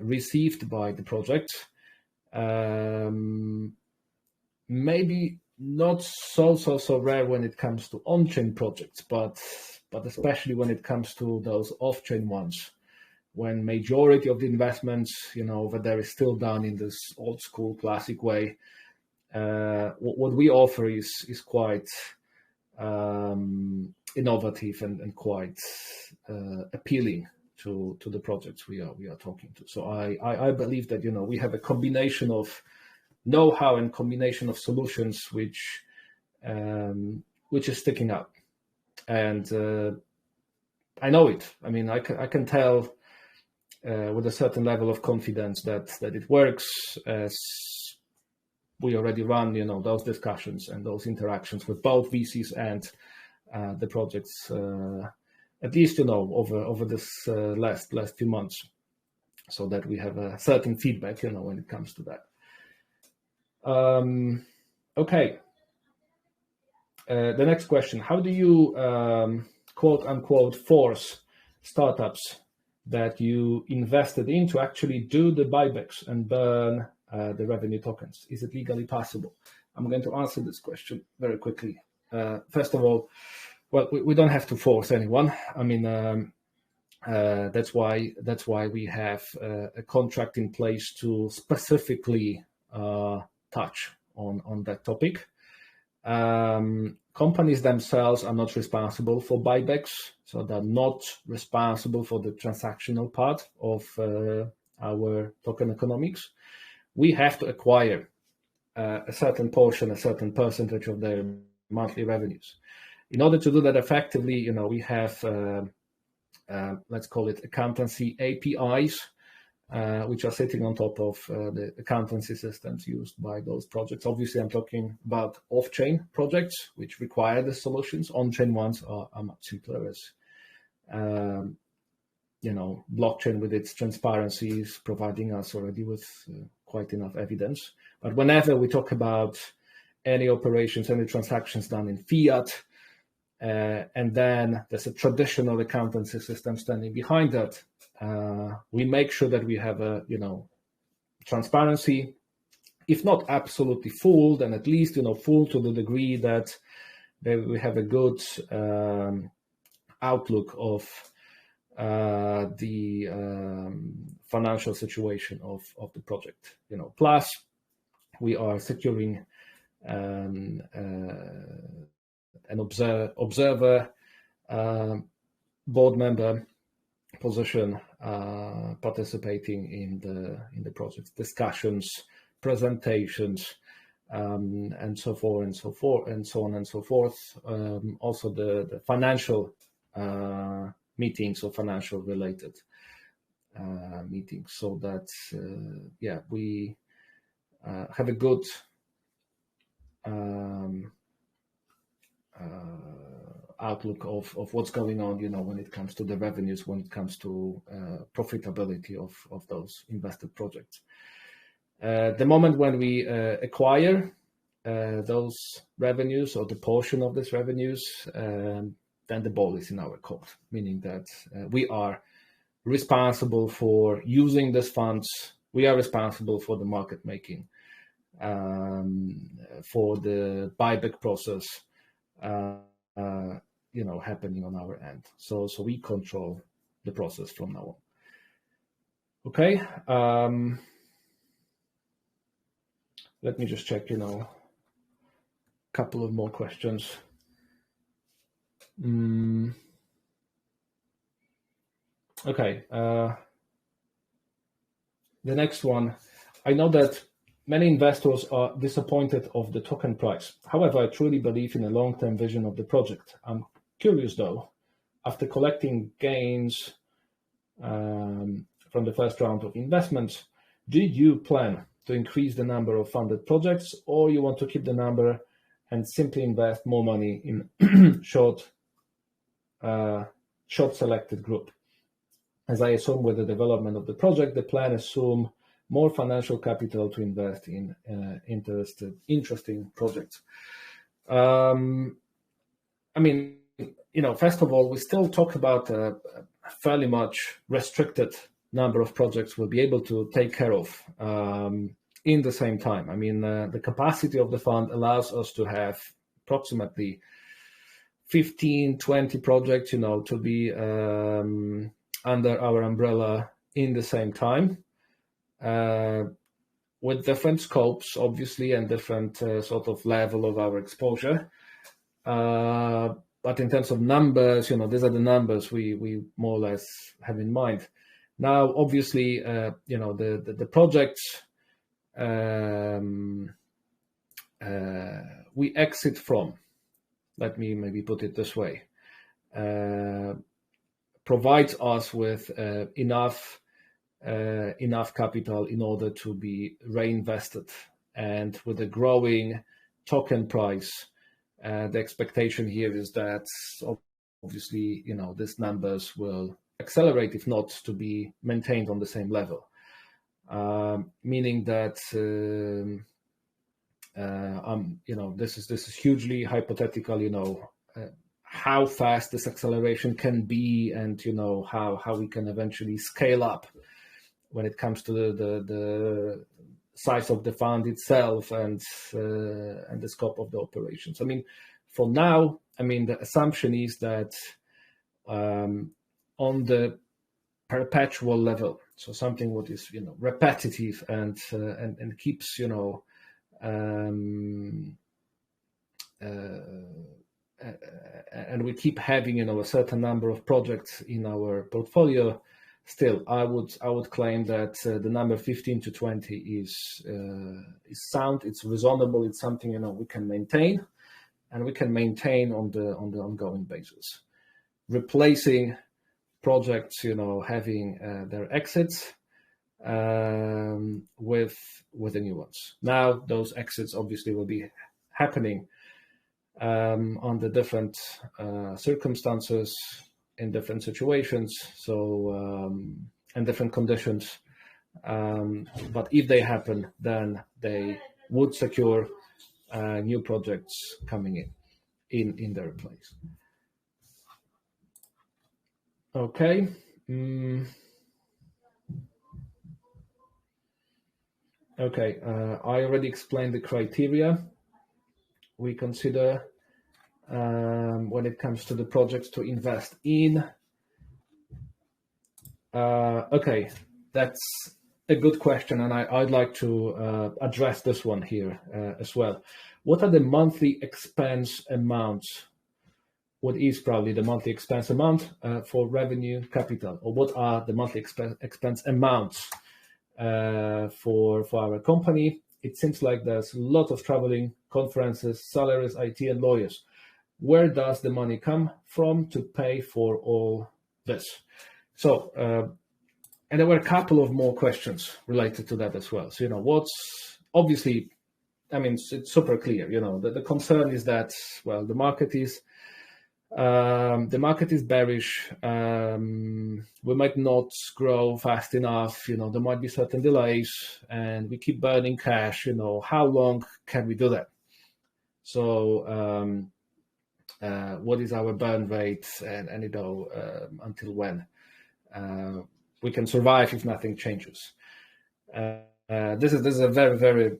[SPEAKER 1] received by the project. Maybe not so rare when it comes to on-chain projects, but especially when it comes to those off-chain ones, when majority of the investments, over there is still done in this old school classic way. What we offer is quite innovative and quite appealing to the projects we are talking to. So I believe that we have a combination of know-how and combination of solutions which is sticking up, and I know it. I mean, I can tell with a certain level of confidence that it works, as we already run those discussions and those interactions with both VCs and the projects, at least over this last few months, so that we have a certain feedback when it comes to that. Okay. The next question: how do you quote unquote force startups that you invested in to actually do the buybacks and burn the revenue tokens? Is it legally possible? I'm going to answer this question very quickly. First of all, well, we don't have to force anyone. I mean, that's why we have a contract in place to specifically touch on that topic. Companies themselves are not responsible for buybacks, so they're not responsible for the transactional part of our token economics. We have to acquire a certain portion, a certain percentage of their monthly revenues. In order to do that effectively, we have, let's call it accountancy APIs, which are sitting on top of the accountancy systems used by those projects. Obviously, I'm talking about off-chain projects, which require the solutions. On-chain ones are much simpler, as blockchain with its transparency is providing us already with quite enough evidence. But whenever we talk about any operations, any transactions done in fiat, and then there's a traditional accountancy system standing behind that, we make sure that we have a transparency, if not absolutely full, then at least full to the degree that we have a good outlook of the financial situation of the project. Plus we are securing an observer board member position, participating in the project discussions, presentations, and so forth and so forth, and so on and so forth. Also the financial meetings or financial related meetings, so that we have a good outlook of what's going on, when it comes to the revenues, when it comes to profitability of those invested projects. The moment when we acquire those revenues or the portion of these revenues, then the ball is in our court, meaning that we are responsible for using these funds. We are responsible for the market making, for the buyback process, happening on our end. So we control the process from now on. Okay. Let me just check, a couple of more questions. Okay. The next one. I know that many investors are disappointed of the token price. However, I truly believe in a long-term vision of the project. I'm curious though, after collecting gains from the first round of investments, did you plan to increase the number of funded projects, or you want to keep the number and simply invest more money in short selected group? as I assume with the development of the project, the plan assume more financial capital to invest in interesting projects. I mean, first of all, we still talk about a fairly much restricted number of projects we'll be able to take care of in the same time. I mean, the capacity of the fund allows us to have approximately 15, 20 projects, to be under our umbrella in the same time, with different scopes, obviously, and different sort of level of our exposure. But in terms of numbers, these are the numbers we more or less have in mind. Now, obviously, the projects we exit from, let me maybe put it this way, provides us with enough capital in order to be reinvested. And with the growing token price, the expectation here is that obviously, these numbers will accelerate, if not to be maintained on the same level. Meaning that this is hugely hypothetical. How fast this acceleration can be, and how we can eventually scale up when it comes to the size of the fund itself and the scope of the operations. I mean, for now, the assumption is that on the perpetual level, so something what is repetitive and keeps and we keep having a certain number of projects in our portfolio. Still, I would claim that the number 15 to 20 is sound. It's reasonable. It's something we can maintain, and we can maintain on the ongoing basis, replacing projects having their exits with the new ones. Now, those exits obviously will be happening under different circumstances, in different situations, and different conditions. But if they happen, then they would secure new projects coming in their place. Okay. Okay. I already explained the criteria we consider when it comes to the projects to invest in. Okay, that's a good question, and I'd like to address this one here as well. What are the monthly expense amounts? What is probably the monthly expense amount for revenue capital, or what are the monthly expense amounts for our company? It seems like there's a lot of traveling, conferences, salaries, IT, and lawyers. Where does the money come from to pay for all this? So, and there were a couple of more questions related to that as well. So, what's obviously, it's super clear. The concern is that, well, the market is bearish. We might not grow fast enough. There might be certain delays, and we keep burning cash. How long can we do that? So, what is our burn rate, and until when we can survive if nothing changes? This is a very, very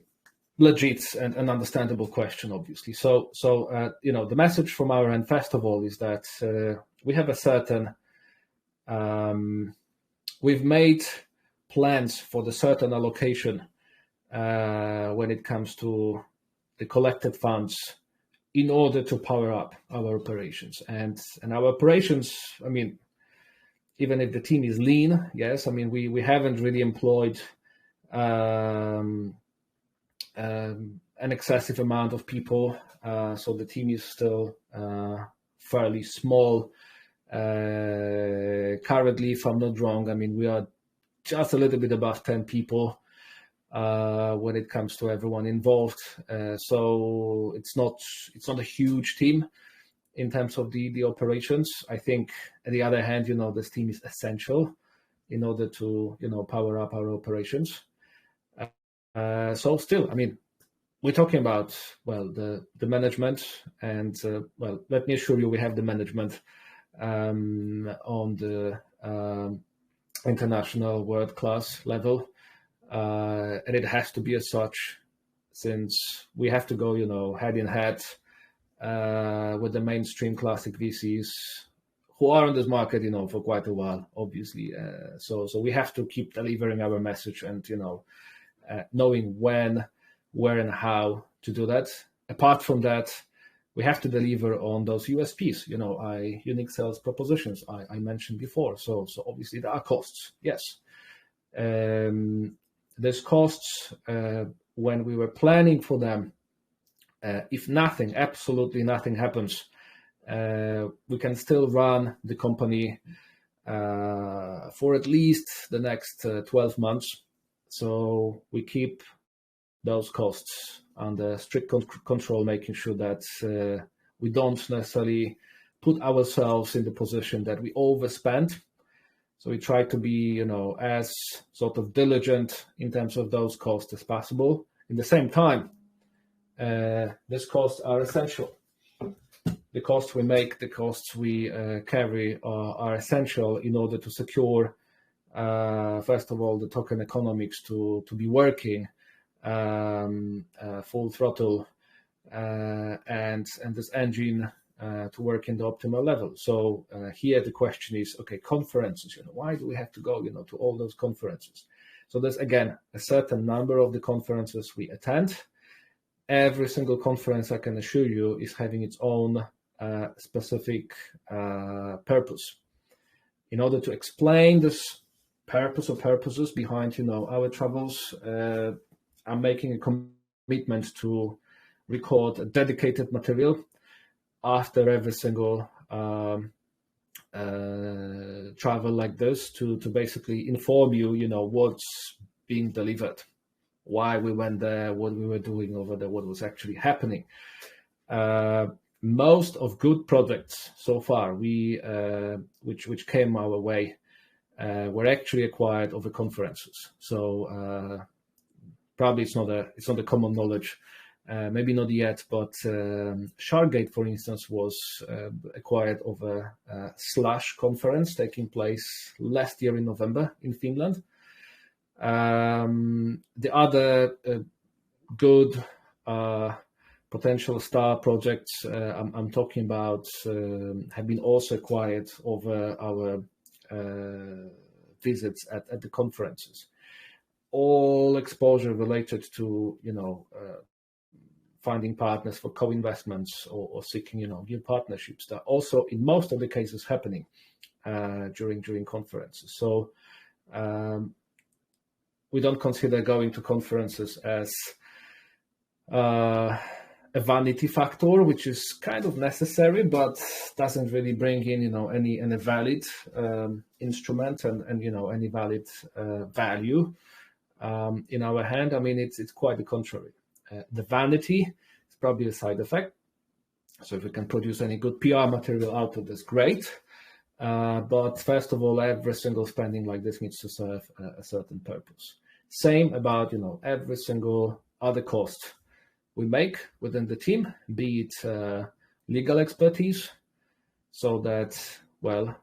[SPEAKER 1] legit and understandable question, obviously. So the message from our end, first of all, is that we have a certain we've made plans for the certain allocation when it comes to the collected funds in order to power up our operations. And our operations, even if the team is lean, yes, we haven't really employed an excessive amount of people. So the team is still fairly small. Currently, if I'm not wrong, we are just a little bit above 10 people when it comes to everyone involved. So it's not a huge team in terms of the operations. I think, on the other hand, this team is essential in order to, power up our operations. So still, I mean, we're talking about, well, the management, and well, let me assure you, we have the management on the international world-class level, and it has to be as such, since we have to go, head in head with the mainstream classic VCs who are on this market, for quite a while, obviously. So we have to keep delivering our message and, knowing when, where, and how to do that. Apart from that, we have to deliver on those USPs, unique sales propositions I mentioned before. So obviously there are costs, yes. There's costs when we were planning for them. If nothing, absolutely nothing happens, we can still run the company for at least the next 12 months. So we keep those costs under strict control, making sure that we don't necessarily put ourselves in the position that we overspend. So we try to be, as sort of diligent in terms of those costs as possible. In the same time, these costs are essential. The costs we make, the costs we carry are essential in order to secure, first of all, the token economics to be working full throttle, and this engine to work in the optimal level. So here the question is, okay, conferences, why do we have to go, to all those conferences? So there's, again, a certain number of the conferences we attend. Every single conference, I can assure you, is having its own specific purpose. In order to explain this purpose or purposes behind, our travels, I'm making a commitment to record a dedicated material after every single travel like this to basically inform you, what's being delivered, why we went there, what we were doing over there, what was actually happening. Most of good projects so far, which came our way, were actually acquired over conferences. So probably it's not a common knowledge, maybe not yet, but Sharkgate, for instance, was acquired over a Slash conference taking place last year in November in Finland. The other good potential star projects I'm talking about have been also acquired over our visits at the conferences. All exposure related to finding partners for co-investments or seeking new partnerships that also in most of the cases happening during conferences. So we don't consider going to conferences as a vanity factor, which is kind of necessary, but doesn't really bring in, any valid instrument and any valid value in our hand. I mean, it's quite the contrary. The vanity is probably a side effect. So if we can produce any good PR material out of this, great. But first of all, every single spending like this needs to serve a certain purpose. Same about, every single other cost we make within the team, be it legal expertise, so that, well,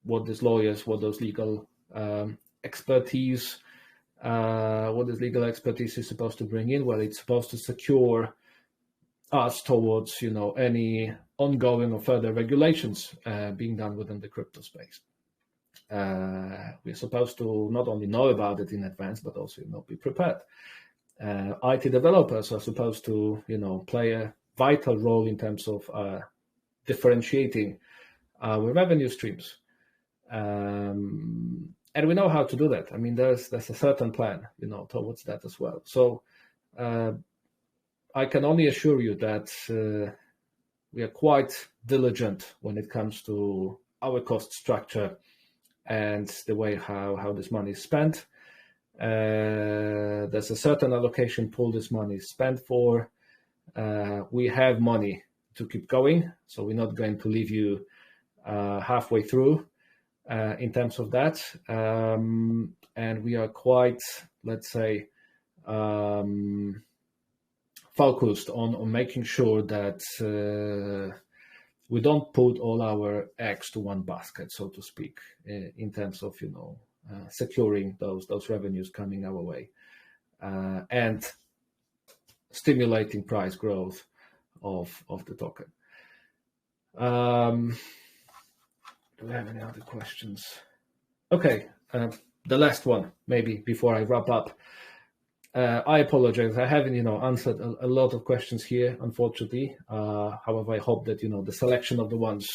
[SPEAKER 1] what these lawyers, what those legal expertise, what this legal expertise is supposed to bring in? Well, it's supposed to secure us towards, any ongoing or further regulations being done within the crypto space. We're supposed to not only know about it in advance, but also, be prepared. IT developers are supposed to, play a vital role in terms of differentiating our revenue streams. And we know how to do that. I mean, there's a certain plan, towards that as well. So I can only assure you that we are quite diligent when it comes to our cost structure and the way how this money is spent. There's a certain allocation pool this money is spent for. We have money to keep going, so we're not going to leave you halfway through. in terms of that. And we are quite, let's say, focused on making sure that we don't put all our eggs to one basket, so to speak, in terms of securing those revenues coming our way and stimulating price growth of the token. Do we have any other questions? Okay, the last one, maybe before I wrap up. I apologize. I haven't, answered a lot of questions here, unfortunately. However, I hope that the selection of the ones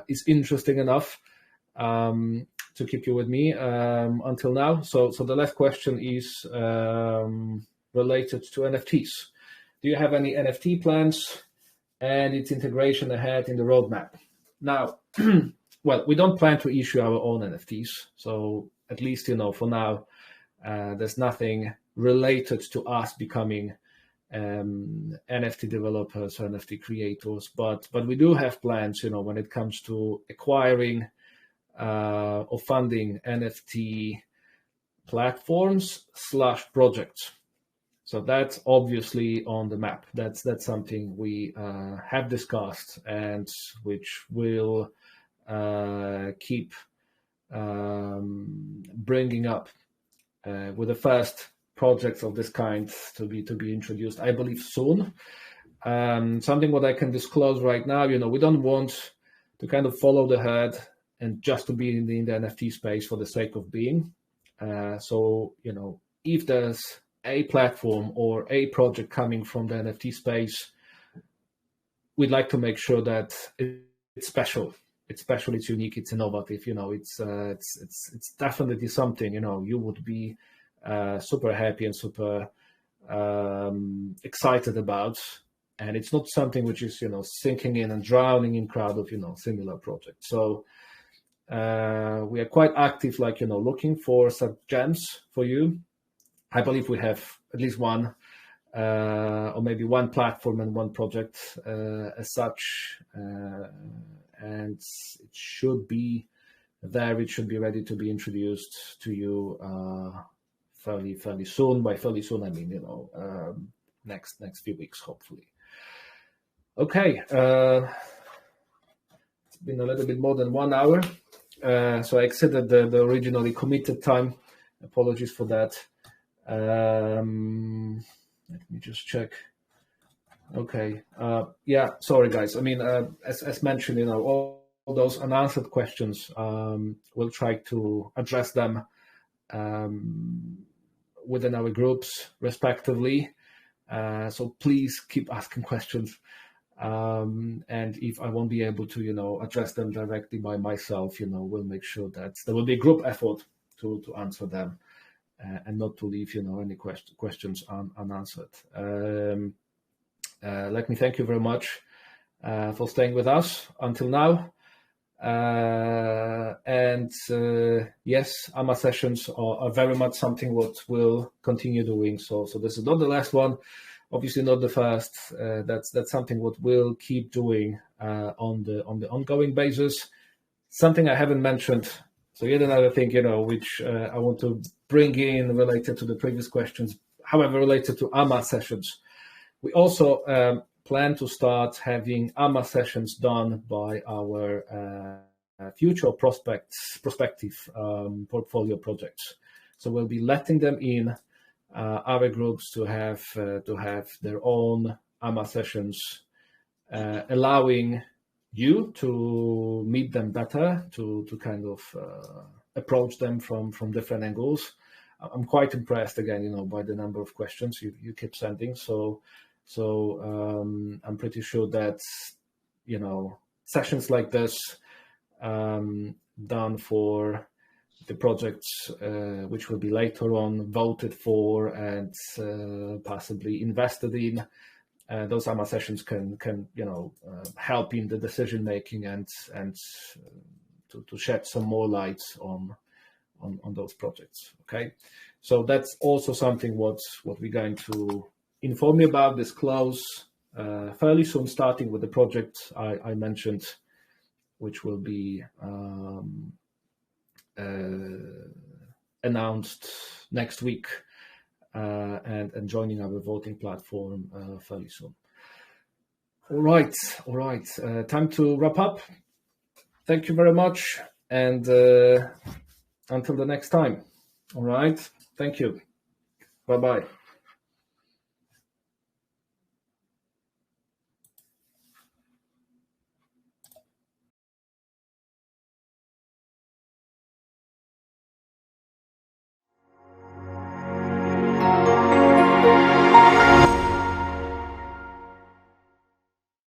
[SPEAKER 1] is interesting enough to keep you with me until now. So the last question is related to NFTs. Do you have any NFT plans and its integration ahead in the roadmap? Now, well, we don't plan to issue our own NFTs. So at least, for now, there's nothing related to us becoming NFT developers or NFT creators, but we do have plans, when it comes to acquiring or funding NFT platforms / projects. So that's obviously on the map. That's something we have discussed and which will keep bringing up with the first projects of this kind to be introduced, I believe, soon. Something what I can disclose right now, we don't want to kind of follow the herd and just to be in the NFT space for the sake of being. So, if there's a platform or a project coming from the NFT space, we'd like to make sure that it's special. It's special, it's unique, it's innovative. It's definitely something, you would be super happy and super excited about. And it's not something which is, sinking in and drowning in crowd of, similar projects. So we are quite active, looking for such gems for you. I believe we have at least one or maybe one platform and one project as such. And it should be there. It should be ready to be introduced to you fairly soon. By fairly soon, I mean, next few weeks, hopefully. Okay. It's been a little bit more than 1 hour. So I exceeded the originally committed time. Apologies for that. Let me just check. Okay. Yeah, sorry, guys. I mean, as mentioned, all those unanswered questions, we'll try to address them within our groups, respectively. So please keep asking questions. And if I won't be able to, address them directly by myself, we'll make sure that there will be a group effort to answer them and not to leave, any questions unanswered. Let me thank you very much for staying with us until now. Yes, AMA sessions are very much something what we'll continue doing. So this is not the last one, obviously not the first. That's something what we'll keep doing on the ongoing basis. Something I haven't mentioned. So yet another thing, which I want to bring in related to the previous questions, however, related to AMA sessions. We also plan to start having AMA sessions done by our future prospective portfolio projects. So we'll be letting them in our groups to have their own AMA sessions, allowing you to meet them better, to kind of approach them from different angles. I'm quite impressed again, by the number of questions you keep sending. So I'm pretty sure that, sessions like this done for the projects which will be later on voted for and possibly invested in, those AMA sessions can help in the decision making and to shed some more light on those projects. Okay, so that's also something what we're going to inform you about, disclose fairly soon, starting with the project I mentioned, which will be announced next week, and joining our voting platform fairly soon. All right. Time to wrap up. Thank you very much, and until the next time. All right. Thank you. Bye-bye.